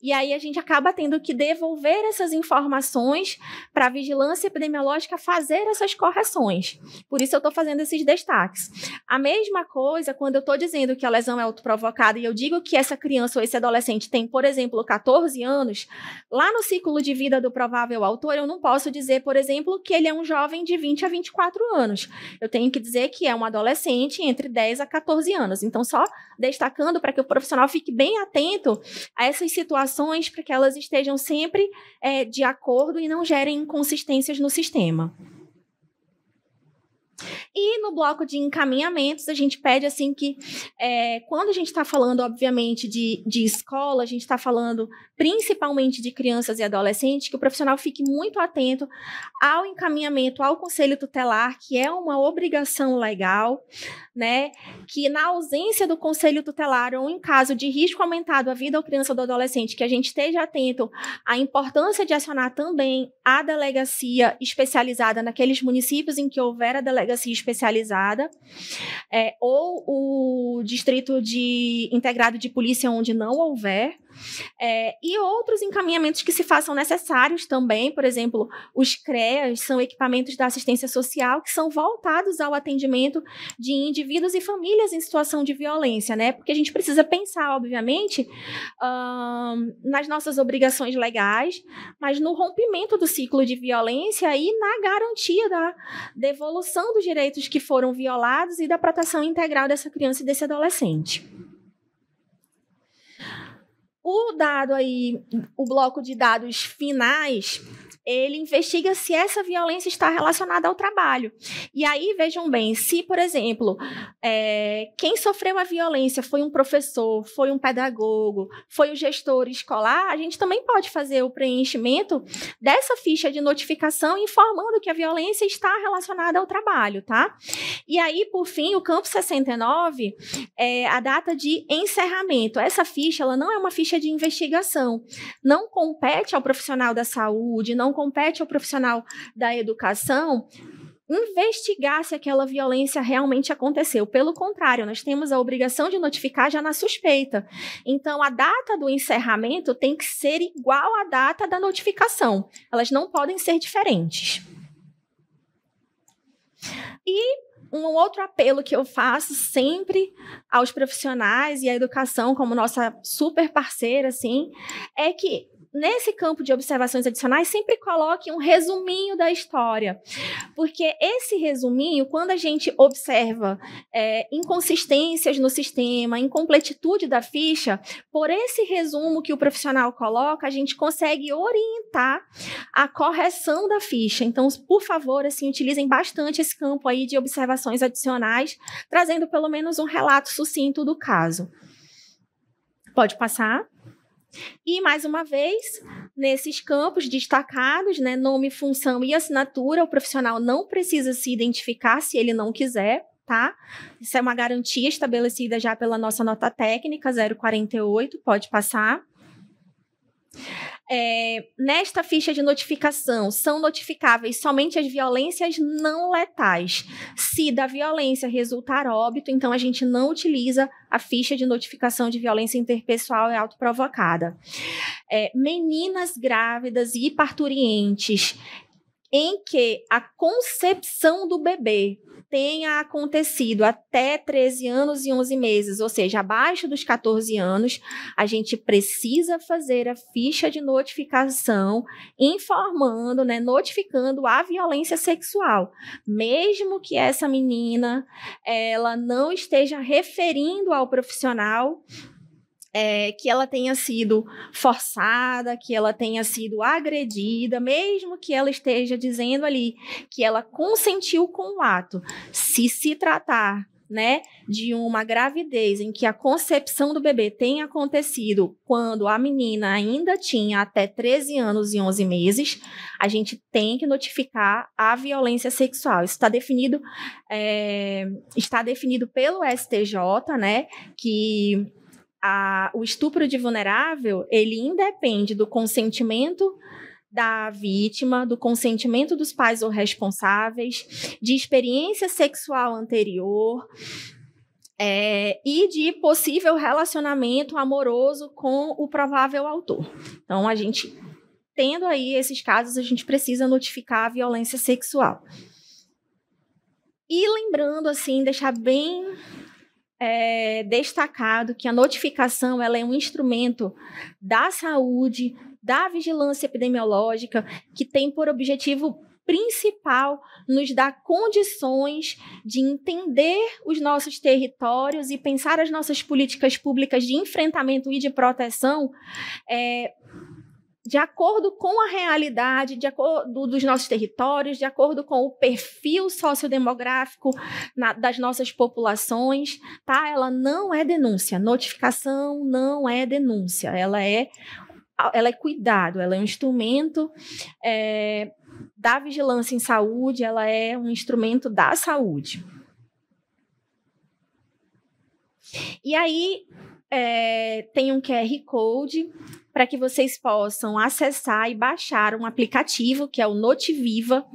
E aí a gente acaba tendo que devolver essas informações para a vigilância epidemiológica fazer essas correções. Por isso eu estou fazendo esses destaques. A mesma coisa quando eu estou dizendo que a lesão é autoprovocada e eu digo que essa criança ou esse adolescente tem, por exemplo, 14 anos, lá no ciclo de vida do provável autor, eu não posso dizer, por exemplo, que ele é um jovem de 20 a 24 anos. Eu tenho que dizer que é um adolescente entre 10 a 14 anos. Então, só destacando para que o profissional fique bem atento a essas situações, para que elas estejam sempre de acordo e não gerem inconsistências no sistema. E no bloco de encaminhamentos, a gente pede assim que, quando a gente está falando, obviamente, de escola, a gente está falando principalmente de crianças e adolescentes, que o profissional fique muito atento ao encaminhamento ao conselho tutelar, que é uma obrigação legal, né? Que na ausência do conselho tutelar ou em caso de risco aumentado à vida da criança ou do adolescente, que a gente esteja atento à importância de acionar também a delegacia especializada naqueles municípios em que houver a delegacia especializada, ou o distrito integrado de polícia onde não houver, e outros encaminhamentos que se façam necessários também. Por exemplo, os CREAs são equipamentos da assistência social que são voltados ao atendimento de indivíduos e famílias em situação de violência, né? Porque a gente precisa pensar, obviamente, nas nossas obrigações legais, mas no rompimento do ciclo de violência e na garantia da devolução dos direitos que foram violados e da proteção integral dessa criança e desse adolescente. O dado aí, o bloco de dados finais, ele investiga se essa violência está relacionada ao trabalho. E aí, vejam bem, se, por exemplo, quem sofreu a violência foi um professor, foi um pedagogo, foi o gestor escolar, a gente também pode fazer o preenchimento dessa ficha de notificação informando que a violência está relacionada ao trabalho, tá? E aí, por fim, o campo 69 é a data de encerramento. Essa ficha, ela não é uma ficha de investigação. Não compete ao profissional da saúde, não compete ao profissional da educação investigar se aquela violência realmente aconteceu. Pelo contrário, nós temos a obrigação de notificar já na suspeita. Então, a data do encerramento tem que ser igual à data da notificação. Elas não podem ser diferentes. E um outro apelo que eu faço sempre aos profissionais e à educação, como nossa super parceira, assim, é que nesse campo de observações adicionais, sempre coloque um resuminho da história. Porque esse resuminho, quando a gente observa inconsistências no sistema, incompletitude da ficha, por esse resumo que o profissional coloca, a gente consegue orientar a correção da ficha. Então, por favor, assim, utilizem bastante esse campo aí de observações adicionais, trazendo pelo menos um relato sucinto do caso. Pode passar. E, mais uma vez, nesses campos destacados, né, nome, função e assinatura, o profissional não precisa se identificar se ele não quiser, tá? Isso é uma garantia estabelecida já pela nossa nota técnica 048, pode passar. Nesta ficha de notificação, são notificáveis somente as violências não letais. Se da violência resultar óbito, então a gente não utiliza a ficha de notificação de violência interpessoal e autoprovocada. Meninas grávidas e parturientes em que a concepção do bebê tenha acontecido até 13 anos e 11 meses, ou seja, abaixo dos 14 anos, a gente precisa fazer a ficha de notificação informando, né, notificando a violência sexual, mesmo que essa menina ela não esteja referindo ao profissional que ela tenha sido forçada, que ela tenha sido agredida, mesmo que ela esteja dizendo ali que ela consentiu com o ato. Se tratar, né, de uma gravidez em que a concepção do bebê tenha acontecido quando a menina ainda tinha até 13 anos e 11 meses, a gente tem que notificar a violência sexual. Isso está definido pelo STJ, né, que o estupro de vulnerável, ele independe do consentimento da vítima, do consentimento dos pais ou responsáveis, de experiência sexual anterior, e de possível relacionamento amoroso com o provável autor. Então, a gente, tendo aí esses casos, a gente precisa notificar a violência sexual. E lembrando, assim, deixar bem destacado que a notificação ela é um instrumento da saúde, da vigilância epidemiológica, que tem por objetivo principal nos dar condições de entender os nossos territórios e pensar as nossas políticas públicas de enfrentamento e de proteção de acordo com a realidade, de acordo dos nossos territórios, de acordo com o perfil sociodemográfico das nossas populações, tá? Ela não é denúncia. Notificação não é denúncia. Ela é cuidado, ela é um instrumento da vigilância em saúde, ela é um instrumento da saúde. E aí, tem um QR Code para que vocês possam acessar e baixar um aplicativo, que é o Notiviva.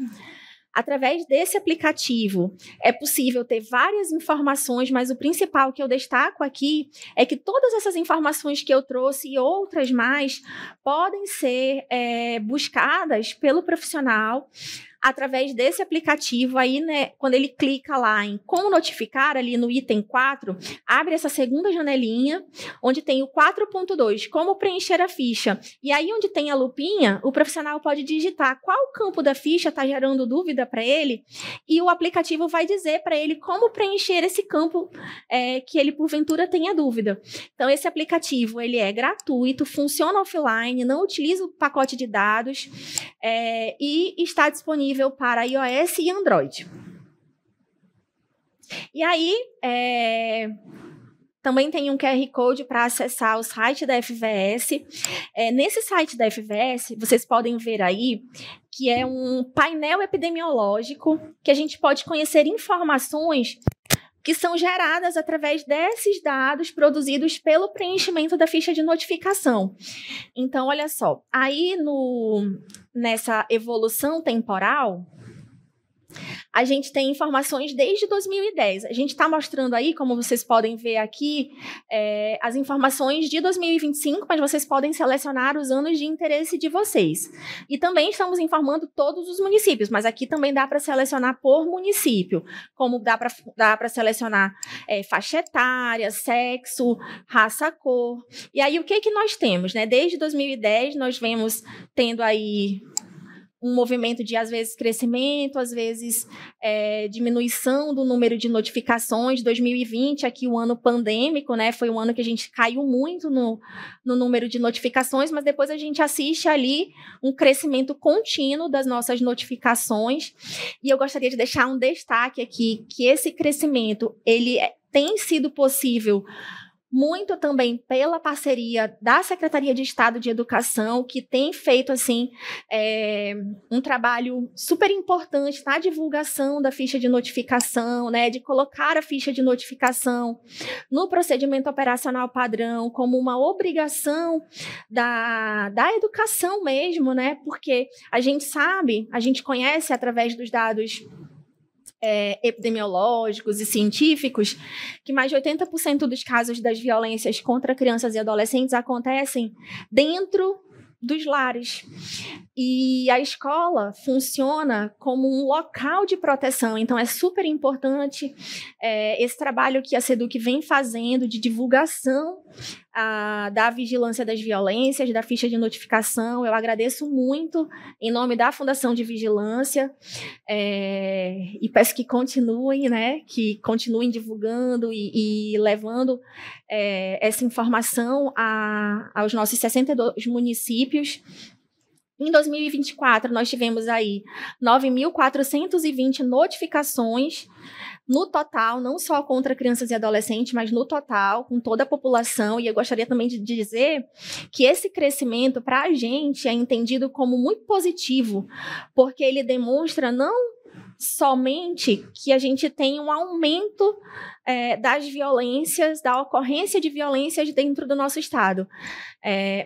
Através desse aplicativo, é possível ter várias informações, mas o principal que eu destaco aqui é que todas essas informações que eu trouxe e outras mais podem ser buscadas pelo profissional através desse aplicativo. Aí, né, quando ele clica lá em como notificar, ali no item 4, abre essa segunda janelinha, onde tem o 4.2, como preencher a ficha. E aí, onde tem a lupinha, o profissional pode digitar qual campo da ficha está gerando dúvida para ele, e o aplicativo vai dizer para ele como preencher esse campo que ele, porventura, tenha dúvida. Então, esse aplicativo, ele é gratuito, funciona offline, não utiliza o pacote de dados, e está disponível para iOS e Android. E aí, também tem um QR Code para acessar o site da FVS. Nesse site da FVS, vocês podem ver aí que é um painel epidemiológico que a gente pode conhecer informações que são geradas através desses dados produzidos pelo preenchimento da ficha de notificação. Então, olha só, aí nessa evolução temporal, a gente tem informações desde 2010. A gente está mostrando aí, como vocês podem ver aqui, as informações de 2025, mas vocês podem selecionar os anos de interesse de vocês. E também estamos informando todos os municípios, mas aqui também dá para selecionar por município, como dá para selecionar faixa etária, sexo, raça, cor. E aí, o que nós temos, né? Desde 2010, nós vemos tendo aí um movimento de, às vezes, crescimento, às vezes, diminuição do número de notificações. 2020, aqui o ano pandêmico, né, foi um ano que a gente caiu muito no número de notificações, mas depois a gente assiste ali um crescimento contínuo das nossas notificações. E eu gostaria de deixar um destaque aqui, que esse crescimento, ele tem sido possível muito também pela parceria da Secretaria de Estado de Educação, que tem feito assim, um trabalho super importante na divulgação da ficha de notificação, né, de colocar a ficha de notificação no procedimento operacional padrão como uma obrigação da educação mesmo, né, porque a gente sabe, a gente conhece através dos dados epidemiológicos e científicos, que mais de 80% dos casos das violências contra crianças e adolescentes acontecem dentro dos lares. E a escola funciona como um local de proteção, então é super importante esse trabalho que a SEDUC vem fazendo de divulgação da vigilância das violências, da ficha de notificação. Eu agradeço muito em nome da Fundação de Vigilância e peço que continuem, né, que continuem divulgando e levando essa informação aos nossos 62 municípios. Em 2024, nós tivemos aí 9.420 notificações no total, não só contra crianças e adolescentes, mas no total, com toda a população. E eu gostaria também de dizer que esse crescimento, para a gente, é entendido como muito positivo, porque ele demonstra não somente que a gente tem um aumento das violências, da ocorrência de violências dentro do nosso Estado,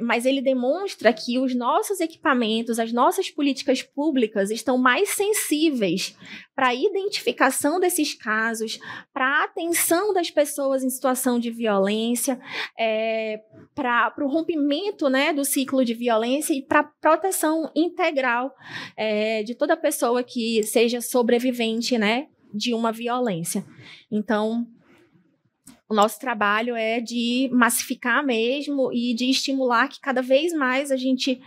mas ele demonstra que os nossos equipamentos, as nossas políticas públicas estão mais sensíveis para a identificação desses casos, para a atenção das pessoas em situação de violência, para o rompimento, né, do ciclo de violência e para a proteção integral de toda pessoa que seja sobrevivente, né, de uma violência. Então, o nosso trabalho é de massificar mesmo e de estimular que cada vez mais a gente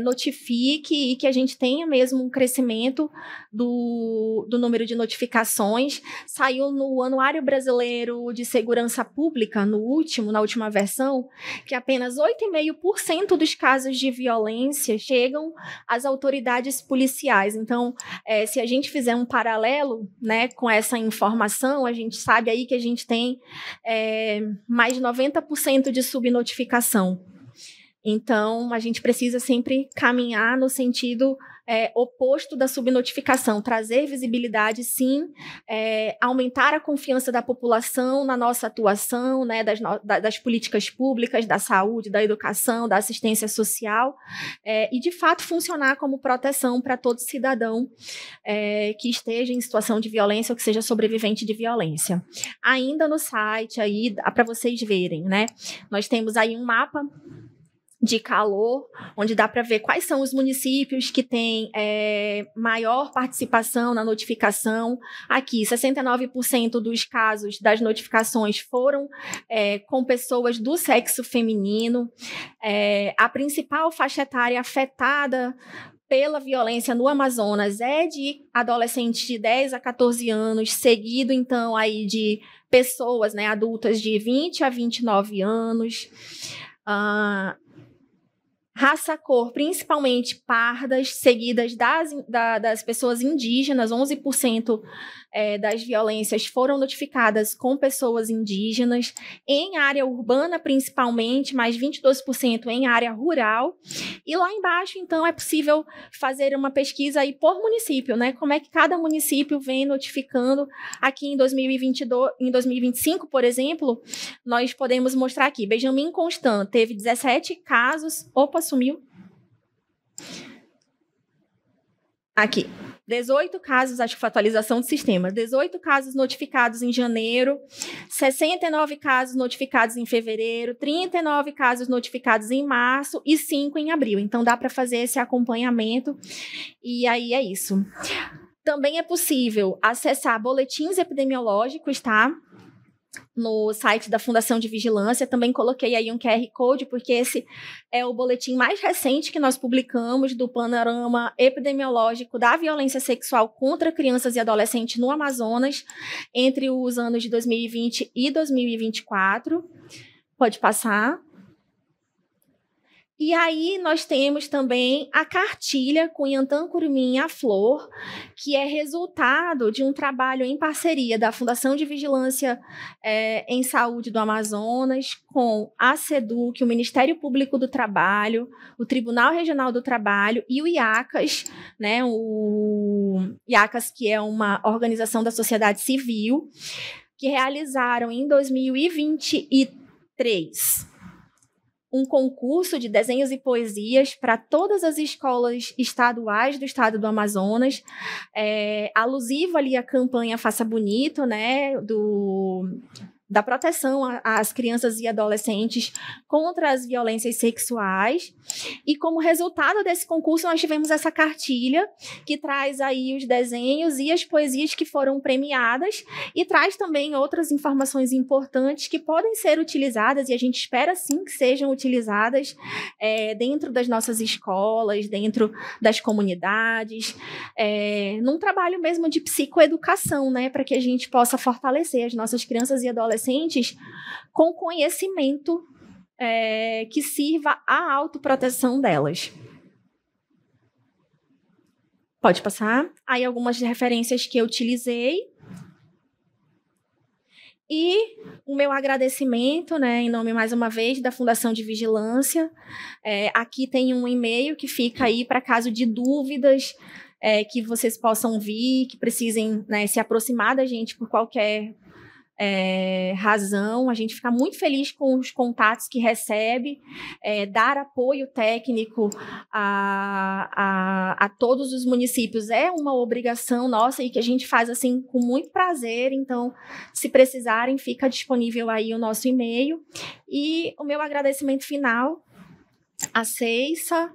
notifique e que a gente tenha mesmo um crescimento do número de notificações. Saiu no Anuário Brasileiro de Segurança Pública, na última versão, que apenas 8,5% dos casos de violência chegam às autoridades policiais. Então, se a gente fizer um paralelo, né, com essa informação, a gente sabe aí que a gente tem mais de 90% de subnotificação. Então, a gente precisa sempre caminhar no sentido oposto da subnotificação, trazer visibilidade, sim, aumentar a confiança da população na nossa atuação, né, das políticas públicas, da saúde, da educação, da assistência social, e, de fato, funcionar como proteção para todo cidadão que esteja em situação de violência ou que seja sobrevivente de violência. Ainda no site, aí, para vocês verem, né, nós temos aí um mapa de calor, onde dá para ver quais são os municípios que têm maior participação na notificação. Aqui, 69% dos casos das notificações foram com pessoas do sexo feminino. A principal faixa etária afetada pela violência no Amazonas é de adolescentes de 10 a 14 anos, seguido, então, aí de pessoas, né, adultas de 20 a 29 anos. Raça, cor, principalmente pardas, seguidas das pessoas indígenas. 11% das violências foram notificadas com pessoas indígenas, em área urbana principalmente, mais 22% em área rural. E lá embaixo, então, é possível fazer uma pesquisa aí por município, né? Como é que cada município vem notificando. Aqui em 2022, em 2025, por exemplo, nós podemos mostrar aqui, Benjamin Constant teve 17 casos. Opa, sumiu. Aqui. 18 casos, acho que foi atualização do sistema, 18 casos notificados em janeiro, 69 casos notificados em fevereiro, 39 casos notificados em março e 5 em abril. Então, dá para fazer esse acompanhamento e aí é isso. Também é possível acessar boletins epidemiológicos, tá? No site da Fundação de Vigilância. Também coloquei aí um QR Code, porque esse é o boletim mais recente que nós publicamos do panorama epidemiológico da violência sexual contra crianças e adolescentes no Amazonas entre os anos de 2020 e 2024. Pode passar. E aí nós temos também a cartilha Cunhantã, Curumim e a Flor, que é resultado de um trabalho em parceria da Fundação de Vigilância em Saúde do Amazonas, com a SEDUC, o Ministério Público do Trabalho, o Tribunal Regional do Trabalho e o IACAS, né, o IACAS, que é uma organização da sociedade civil, que realizaram em 2023 um concurso de desenhos e poesias para todas as escolas estaduais do estado do Amazonas, alusivo ali à campanha Faça Bonito, né, da proteção às crianças e adolescentes contra as violências sexuais. E como resultado desse concurso, nós tivemos essa cartilha que traz aí os desenhos e as poesias que foram premiadas e traz também outras informações importantes que podem ser utilizadas, e a gente espera sim que sejam utilizadas dentro das nossas escolas, dentro das comunidades, num trabalho mesmo de psicoeducação, né, para que a gente possa fortalecer as nossas crianças e adolescentes com conhecimento que sirva à autoproteção delas. Pode passar. Aí algumas referências que eu utilizei. E o meu agradecimento, né, em nome, mais uma vez, da Fundação de Vigilância. Aqui tem um e-mail que fica aí para caso de dúvidas que vocês possam vir, que precisem, né, se aproximar da gente por qualquer razão. A gente fica muito feliz com os contatos que recebe, dar apoio técnico a todos os municípios é uma obrigação nossa e que a gente faz assim com muito prazer. Então, se precisarem, fica disponível aí o nosso e-mail. E o meu agradecimento final à CEISA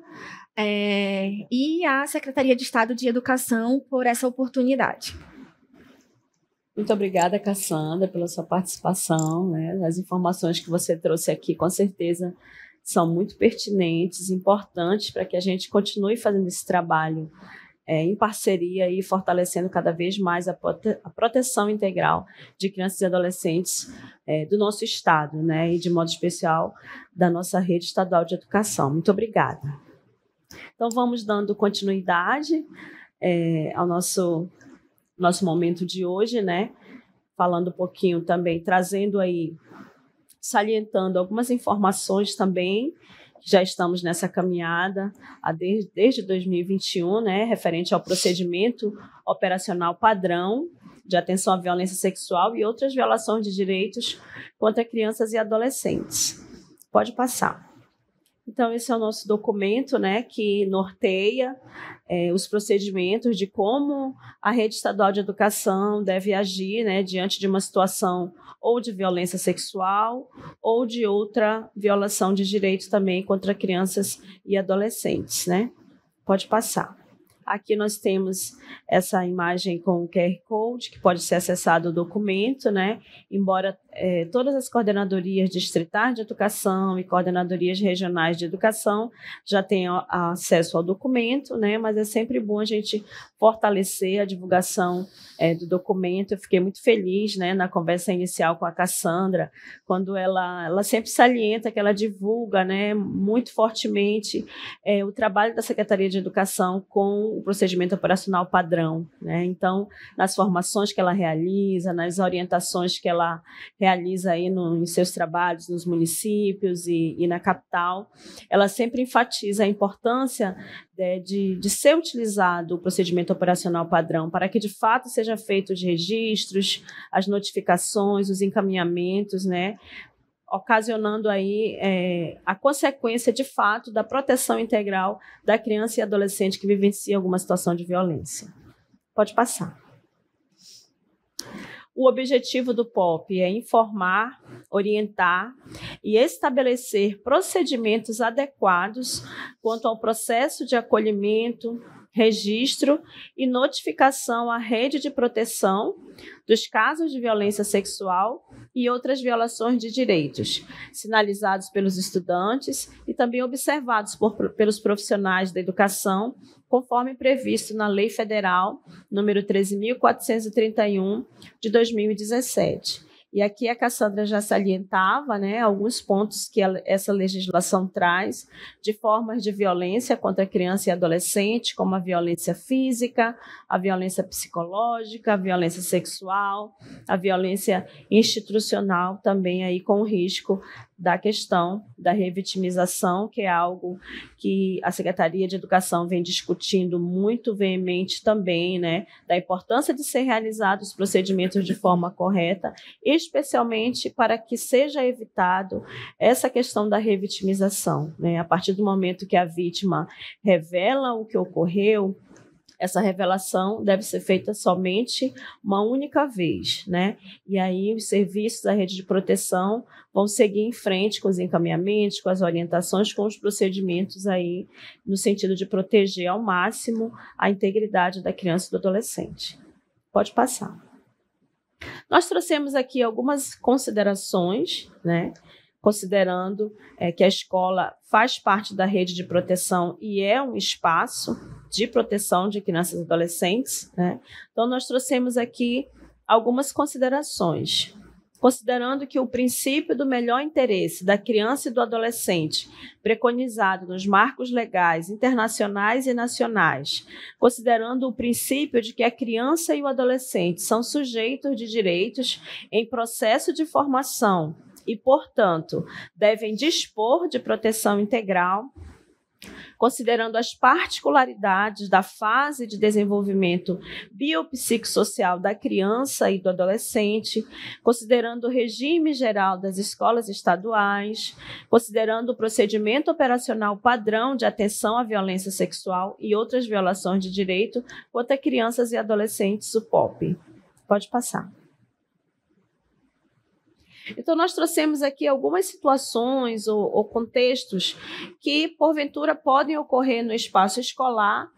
e à Secretaria de Estado de Educação por essa oportunidade. Muito obrigada, Cassandra, pela sua participação, né? As informações que você trouxe aqui, com certeza, são muito pertinentes, importantes para que a gente continue fazendo esse trabalho em parceria e fortalecendo cada vez mais a proteção integral de crianças e adolescentes do nosso Estado, né? E, de modo especial, da nossa rede estadual de educação. Muito obrigada. Então, vamos dando continuidade ao nosso momento de hoje, né? Falando um pouquinho também, trazendo aí, salientando algumas informações também, já estamos nessa caminhada desde 2021, né? Referente ao procedimento operacional padrão de atenção à violência sexual e outras violações de direitos contra crianças e adolescentes. Pode passar. Então, esse é o nosso documento, né, que norteia os procedimentos de como a rede estadual de educação deve agir, né, diante de uma situação ou de violência sexual ou de outra violação de direitos também contra crianças e adolescentes, né? Pode passar. Aqui nós temos essa imagem com o QR Code, que pode ser acessado o documento, né? Embora todas as coordenadorias distritais de educação e coordenadorias regionais de educação já tenham acesso ao documento, né? Mas é sempre bom a gente fortalecer a divulgação do documento. Eu fiquei muito feliz, né, na conversa inicial com a Cassandra, quando ela sempre salienta que ela divulga, né, muito fortemente o trabalho da Secretaria de Educação com o procedimento operacional padrão, né? Então, nas formações que ela realiza, nas orientações que ela realiza aí em seus trabalhos nos municípios e na capital, ela sempre enfatiza a importância de ser utilizado o procedimento operacional padrão para que, de fato, seja feito os registros, as notificações, os encaminhamentos, né? Ocasionando aí a consequência, de fato, da proteção integral da criança e adolescente que vivencia alguma situação de violência. Pode passar. O objetivo do POP é informar, orientar e estabelecer procedimentos adequados quanto ao processo de acolhimento, registro e notificação à rede de proteção dos casos de violência sexual e outras violações de direitos, sinalizados pelos estudantes e também observados pelos profissionais da educação, conforme previsto na Lei Federal número 13.431, de 2017. E aqui a Cassandra já salientava, né, alguns pontos que essa legislação traz de formas de violência contra criança e adolescente, como a violência física, a violência psicológica, a violência sexual, a violência institucional, também aí com o risco da questão da revitimização, que é algo que a Secretaria de Educação vem discutindo muito veemente também, né, da importância de ser realizados os procedimentos de forma correta, especialmente para que seja evitado essa questão da revitimização, né? A partir do momento que a vítima revela o que ocorreu, essa revelação deve ser feita somente uma única vez, né? E aí os serviços da rede de proteção vão seguir em frente com os encaminhamentos, com as orientações, com os procedimentos aí, no sentido de proteger ao máximo a integridade da criança e do adolescente. Pode passar. Nós trouxemos aqui algumas considerações, né? Considerando que a escola faz parte da rede de proteção e é um espaço de proteção de crianças e adolescentes, né? Então, nós trouxemos aqui algumas considerações considerando que o princípio do melhor interesse da criança e do adolescente, preconizado nos marcos legais internacionais e nacionais, considerando o princípio de que a criança e o adolescente são sujeitos de direitos em processo de formação e, portanto, devem dispor de proteção integral, considerando as particularidades da fase de desenvolvimento biopsicossocial da criança e do adolescente, considerando o regime geral das escolas estaduais, considerando o procedimento operacional padrão de atenção à violência sexual e outras violações de direito contra crianças e adolescentes, o POP. Pode passar. Então, nós trouxemos aqui algumas situações ou contextos que, porventura, podem ocorrer no espaço escolar,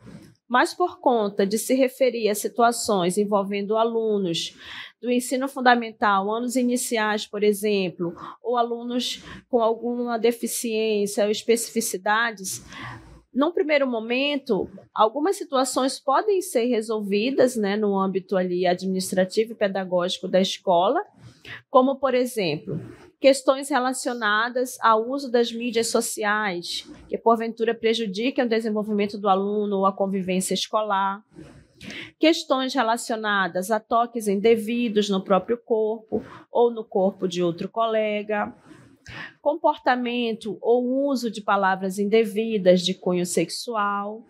mas por conta de se referir a situações envolvendo alunos do ensino fundamental, anos iniciais, por exemplo, ou alunos com alguma deficiência ou especificidades, num primeiro momento, algumas situações podem ser resolvidas, né, no âmbito ali administrativo e pedagógico da escola, como, por exemplo, questões relacionadas ao uso das mídias sociais, que porventura prejudiquem o desenvolvimento do aluno ou a convivência escolar. Questões relacionadas a toques indevidos no próprio corpo ou no corpo de outro colega. Comportamento ou uso de palavras indevidas de cunho sexual.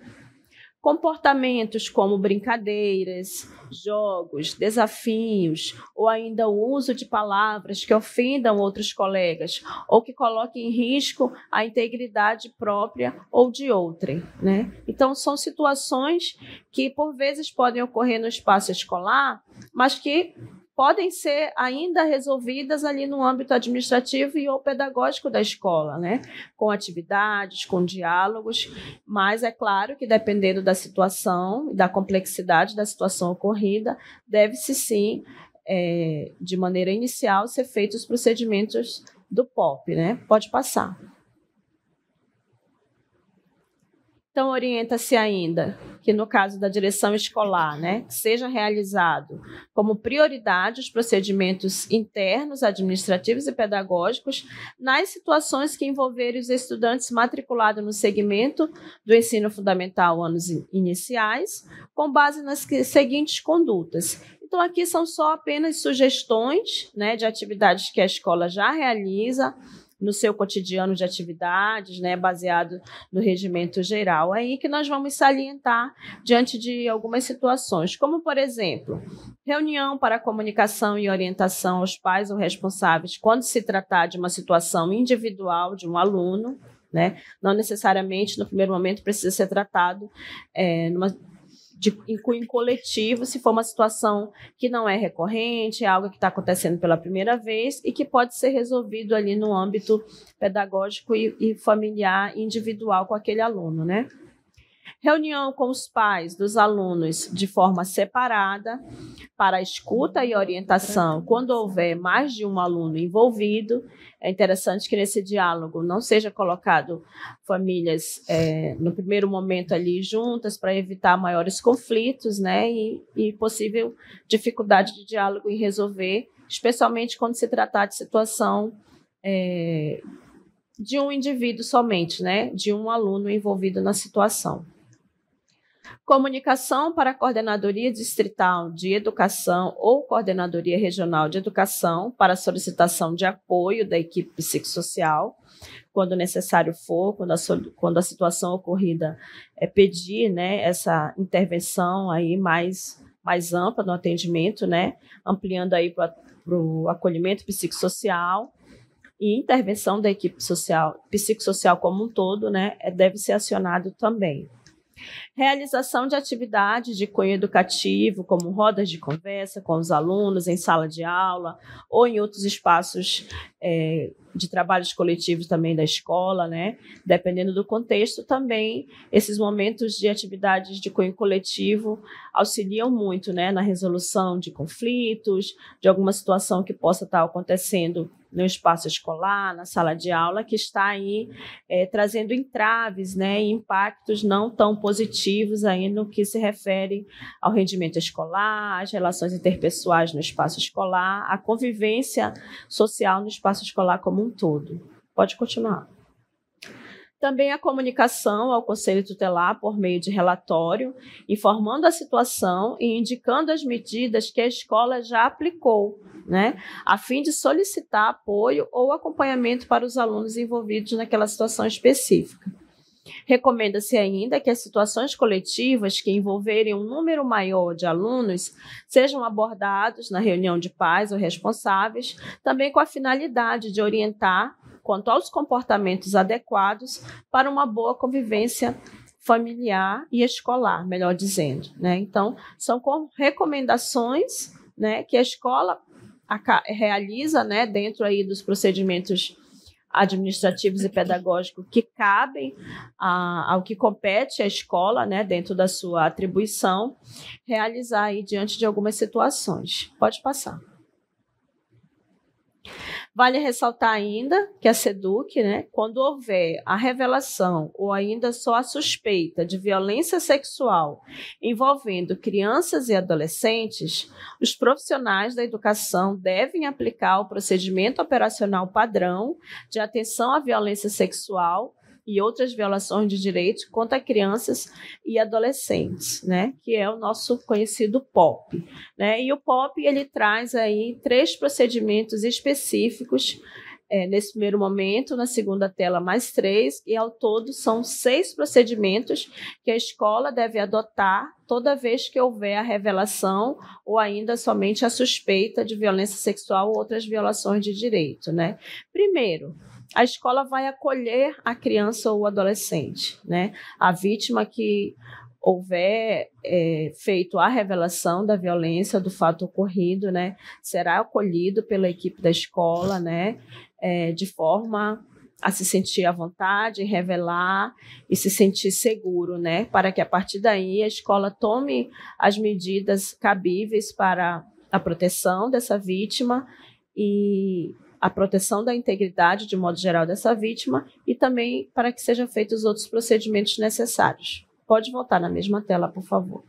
Comportamentos como brincadeiras, jogos, desafios, ou ainda o uso de palavras que ofendam outros colegas ou que coloquem em risco a integridade própria ou de outrem, né? Então, são situações que, por vezes, podem ocorrer no espaço escolar, mas que podem ser ainda resolvidas ali no âmbito administrativo e ou pedagógico da escola, né? Com atividades, com diálogos, mas é claro que dependendo da situação e da complexidade da situação ocorrida, deve-se sim, de maneira inicial, ser feitos os procedimentos do POP, né? Pode passar. Então, orienta-se ainda que, no caso da direção escolar, né, seja realizado como prioridade os procedimentos internos, administrativos e pedagógicos nas situações que envolverem os estudantes matriculados no segmento do ensino fundamental anos iniciais, com base nas seguintes condutas. Então, aqui são só apenas sugestões, né, de atividades que a escola já realiza no seu cotidiano de atividades, né, baseado no regimento geral, aí que nós vamos salientar diante de algumas situações, como, por exemplo, reunião para comunicação e orientação aos pais ou responsáveis quando se tratar de uma situação individual de um aluno, né, não necessariamente, no primeiro momento, precisa ser tratado em cunho coletivo, se for uma situação que não é recorrente, é algo que está acontecendo pela primeira vez e que pode ser resolvido ali no âmbito pedagógico e familiar individual com aquele aluno, né? Reunião com os pais dos alunos de forma separada para a escuta e orientação quando houver mais de um aluno envolvido. É interessante que nesse diálogo não seja colocado famílias no primeiro momento ali juntas para evitar maiores conflitos, né, e possível dificuldade de diálogo em resolver, especialmente quando se tratar de situação de um indivíduo somente, né, de um aluno envolvido na situação. Comunicação para a Coordenadoria Distrital de Educação ou Coordenadoria Regional de Educação para solicitação de apoio da equipe psicossocial, quando necessário for, quando a situação ocorrida pedir, né, essa intervenção aí mais ampla no atendimento, né, ampliando aí para o acolhimento psicossocial e intervenção da equipe psicossocial como um todo, né, deve ser acionado também. Realização de atividades de cunho educativo, como rodas de conversa com os alunos em sala de aula ou em outros espaços de trabalhos coletivos também da escola, né? Dependendo do contexto também, esses momentos de atividades de cunho coletivo auxiliam muito, né, na resolução de conflitos, de alguma situação que possa estar acontecendo no espaço escolar, na sala de aula, que está aí trazendo entraves, né, e impactos não tão positivos aí no que se refere ao rendimento escolar, às relações interpessoais no espaço escolar, à convivência social no espaço escolar como um todo. Pode continuar. Também a comunicação ao Conselho Tutelar por meio de relatório, informando a situação e indicando as medidas que a escola já aplicou, né, a fim de solicitar apoio ou acompanhamento para os alunos envolvidos naquela situação específica. Recomenda-se ainda que as situações coletivas que envolverem um número maior de alunos sejam abordados na reunião de pais ou responsáveis, também com a finalidade de orientar quanto aos comportamentos adequados para uma boa convivência familiar e escolar, melhor dizendo, né? Então, são recomendações, né, que a escola realiza, né, dentro aí dos procedimentos administrativos e pedagógicos que cabem ao que compete à escola, né, dentro da sua atribuição, realizar aí diante de algumas situações. Pode passar. Vale ressaltar ainda que a SEDUC, né, quando houver a revelação ou ainda só a suspeita de violência sexual envolvendo crianças e adolescentes, os profissionais da educação devem aplicar o procedimento operacional padrão de atenção à violência sexual e outras violações de direitos contra crianças e adolescentes, né, que é o nosso conhecido POP, né? E o POP ele traz aí 3 procedimentos específicos nesse primeiro momento, na segunda tela mais 3, e ao todo são 6 procedimentos que a escola deve adotar toda vez que houver a revelação ou ainda somente a suspeita de violência sexual ou outras violações de direito, né? Primeiro, a escola vai acolher a criança ou o adolescente, né? A vítima que houver feito a revelação da violência, do fato ocorrido, né, será acolhido pela equipe da escola, né, de forma a se sentir à vontade, revelar e se sentir seguro, né, para que a partir daí a escola tome as medidas cabíveis para a proteção dessa vítima e a proteção da integridade, de modo geral, dessa vítima e também para que sejam feitos os outros procedimentos necessários. Pode voltar na mesma tela, por favor.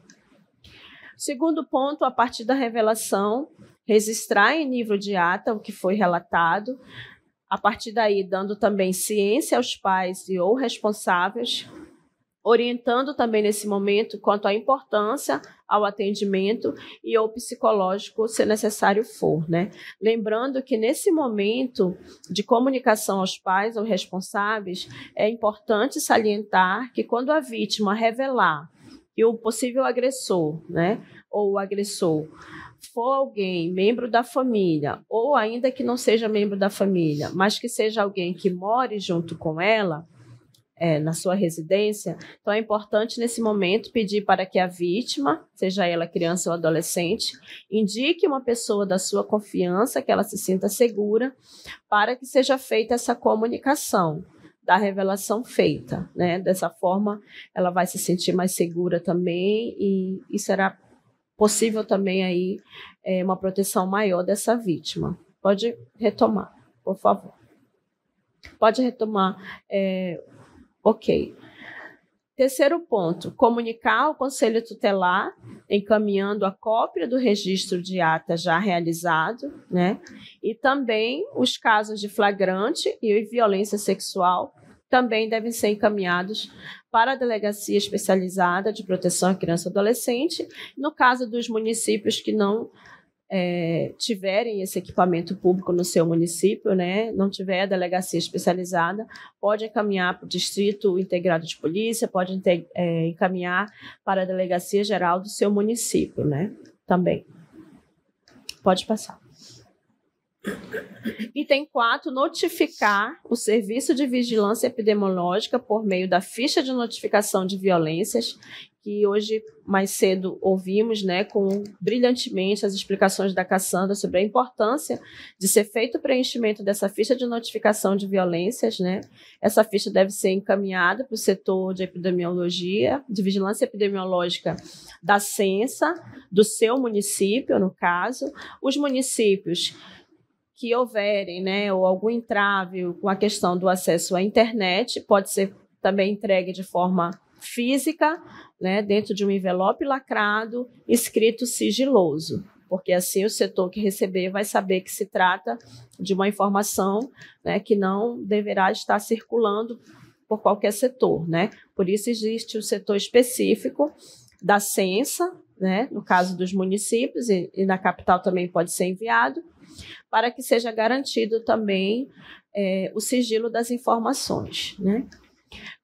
Segundo ponto, a partir da revelação, registrar em nível de ata o que foi relatado, a partir daí dando também ciência aos pais e ou responsáveis, orientando também nesse momento quanto à importância ao atendimento e ao psicológico, se necessário for, né? Lembrando que nesse momento de comunicação aos pais ou responsáveis, é importante salientar que quando a vítima revelar que o possível agressor, né, ou o agressor for alguém, membro da família, ou ainda que não seja membro da família, mas que seja alguém que more junto com ela, na sua residência, então é importante nesse momento pedir para que a vítima, seja ela criança ou adolescente, indique uma pessoa da sua confiança, que ela se sinta segura, para que seja feita essa comunicação da revelação feita, né? Dessa forma, ela vai se sentir mais segura também e será possível também aí uma proteção maior dessa vítima. Pode retomar, por favor. Pode retomar. Ok. Terceiro ponto, comunicar ao Conselho Tutelar, encaminhando a cópia do registro de ata já realizado, né? E também os casos de flagrante e violência sexual também devem ser encaminhados para a Delegacia Especializada de Proteção à Criança e Adolescente. No caso dos municípios que não tiverem esse equipamento público no seu município, né, não tiver a delegacia especializada, pode encaminhar para o Distrito Integrado de Polícia, pode encaminhar para a Delegacia Geral do seu município, né, também. Pode passar. Item 4, notificar o Serviço de Vigilância Epidemiológica por meio da ficha de notificação de violências, que hoje, mais cedo, ouvimos, né, brilhantemente as explicações da Cassandra sobre a importância de ser feito o preenchimento dessa ficha de notificação de violências, né? Essa ficha deve ser encaminhada para o setor de epidemiologia, de vigilância epidemiológica da Censa, do seu município, no caso. Os municípios que houverem, né, ou algum entrave com a questão do acesso à internet, pode ser também entregue de forma física, né, dentro de um envelope lacrado, escrito sigiloso, porque assim o setor que receber vai saber que se trata de uma informação, né, que não deverá estar circulando por qualquer setor, né? Por isso existe o setor específico da Censa, né, no caso dos municípios, e na capital também pode ser enviado, para que seja garantido também o sigilo das informações, né?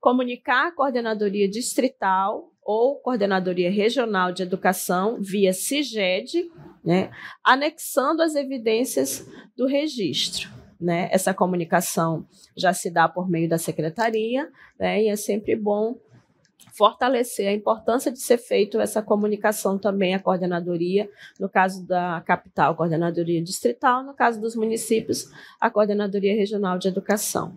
Comunicar a coordenadoria distrital ou coordenadoria regional de educação via CIGED, né, anexando as evidências do registro, né? Essa comunicação já se dá por meio da secretaria, né, e é sempre bom fortalecer a importância de ser feita essa comunicação também à coordenadoria, no caso da capital, a coordenadoria distrital, no caso dos municípios, a coordenadoria regional de educação.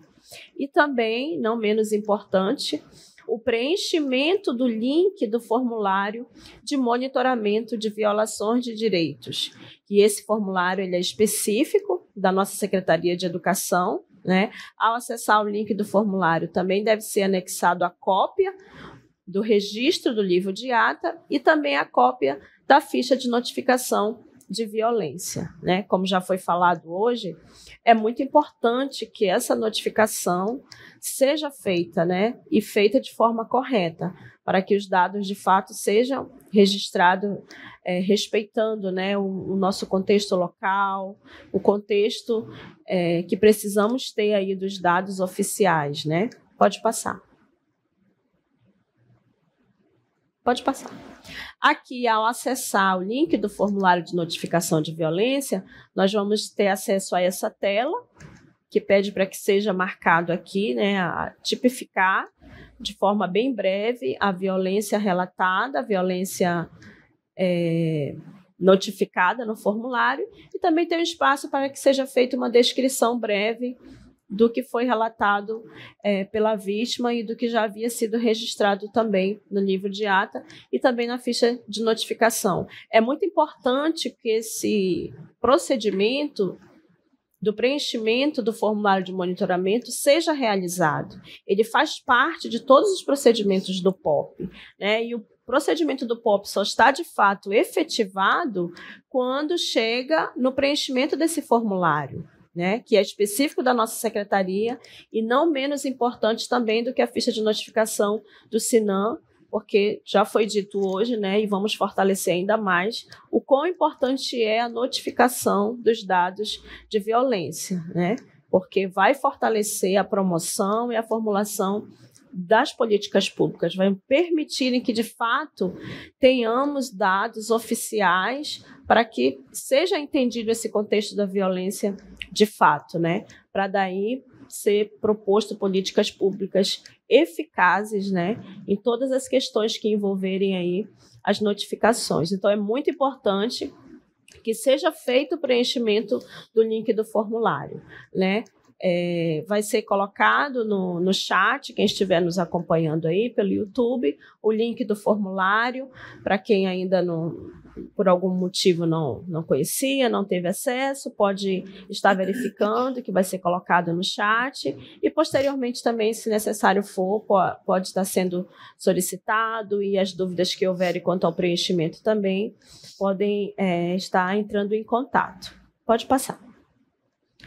E também, não menos importante, o preenchimento do link do formulário de monitoramento de violações de direitos. E esse formulário ele é específico da nossa Secretaria de Educação, né? Ao acessar o link do formulário, também deve ser anexado a cópia do registro do livro de ata e também a cópia da ficha de notificação de violência, né? Como já foi falado hoje, é muito importante que essa notificação seja feita, né? E feita de forma correta, para que os dados de fato sejam registrados, respeitando, né, o nosso contexto local, o contexto que precisamos ter aí dos dados oficiais, né? Pode passar. Pode passar. Aqui, ao acessar o link do formulário de notificação de violência, nós vamos ter acesso a essa tela, que pede para que seja marcado aqui, né, a tipificar de forma bem breve a violência relatada, a violência notificada no formulário, e também tem um espaço para que seja feita uma descrição breve do que foi relatado pela vítima e do que já havia sido registrado também no livro de ata e também na ficha de notificação. É muito importante que esse procedimento do preenchimento do formulário de monitoramento seja realizado. Ele faz parte de todos os procedimentos do POP, né? E o procedimento do POP só está, de fato, efetivado quando chega no preenchimento desse formulário, né, que é específico da nossa secretaria e não menos importante também do que a ficha de notificação do SINAM, porque já foi dito hoje, né, e vamos fortalecer ainda mais o quão importante é a notificação dos dados de violência, né, porque vai fortalecer a promoção e a formulação das políticas públicas, vai permitirem que, de fato, tenhamos dados oficiais para que seja entendido esse contexto da violência de fato, né? Para daí ser proposto políticas públicas eficazes, né, em todas as questões que envolverem aí as notificações. Então, é muito importante que seja feito o preenchimento do link do formulário, né? Vai ser colocado no chat, quem estiver nos acompanhando aí pelo YouTube, o link do formulário, para quem ainda não, por algum motivo não conhecia, não teve acesso, pode estar verificando que vai ser colocado no chat e posteriormente também, se necessário for, pode estar sendo solicitado e as dúvidas que houverem quanto ao preenchimento também podem estar entrando em contato. Pode passar.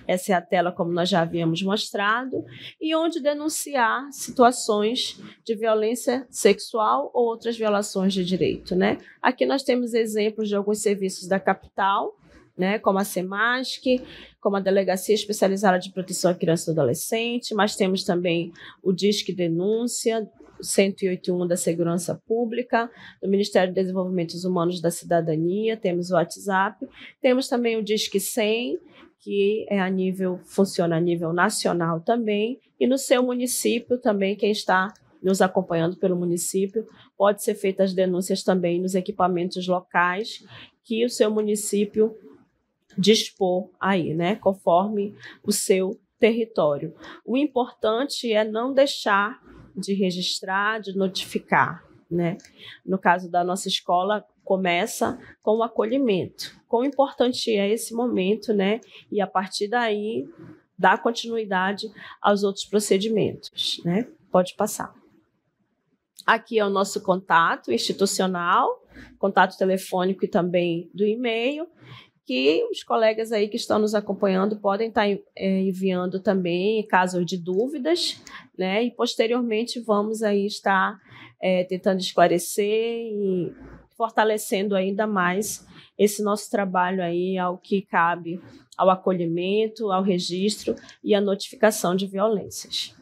Essa é a tela, como nós já havíamos mostrado, e onde denunciar situações de violência sexual ou outras violações de direito, né? Aqui nós temos exemplos de alguns serviços da capital, né, como a SEMASC, como a Delegacia Especializada de Proteção à Criança e Adolescente, mas temos também o Disque Denúncia, 181 da Segurança Pública, do Ministério de Desenvolvimento Humanos da Cidadania, temos o WhatsApp, temos também o Disque 100, que funciona a nível nacional também, e no seu município também, quem está nos acompanhando pelo município, pode ser feitas as denúncias também nos equipamentos locais que o seu município dispor aí, né, conforme o seu território. O importante é não deixar de registrar, de notificar, né? No caso da nossa escola, começa com o acolhimento. Quão importante é esse momento, né? E a partir daí, dar continuidade aos outros procedimentos, né? Pode passar. Aqui é o nosso contato institucional, contato telefônico e também do e-mail, que os colegas aí que estão nos acompanhando podem estar enviando também, em caso de dúvidas, né? E posteriormente vamos aí estar tentando esclarecer e fortalecendo ainda mais esse nosso trabalho aí ao que cabe ao acolhimento, ao registro e à notificação de violências.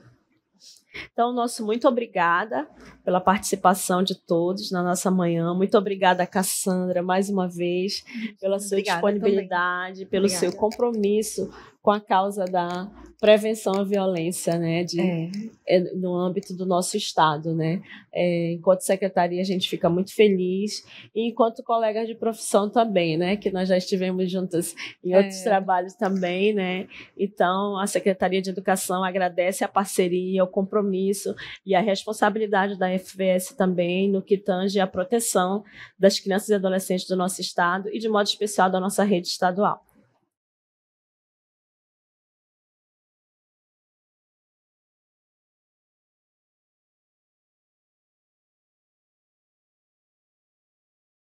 Então, nosso muito obrigada pela participação de todos na nossa manhã. Muito obrigada, Cassandra, mais uma vez, pela sua disponibilidade, pelo seu compromisso com a causa da prevenção à violência, né, no âmbito do nosso Estado, né? Enquanto secretaria, a gente fica muito feliz, e enquanto colegas de profissão também, né, que nós já estivemos juntas em outros trabalhos também, né? Então, a Secretaria de Educação agradece a parceria, o compromisso e a responsabilidade da FVS também no que tange à proteção das crianças e adolescentes do nosso Estado e, de modo especial, da nossa rede estadual.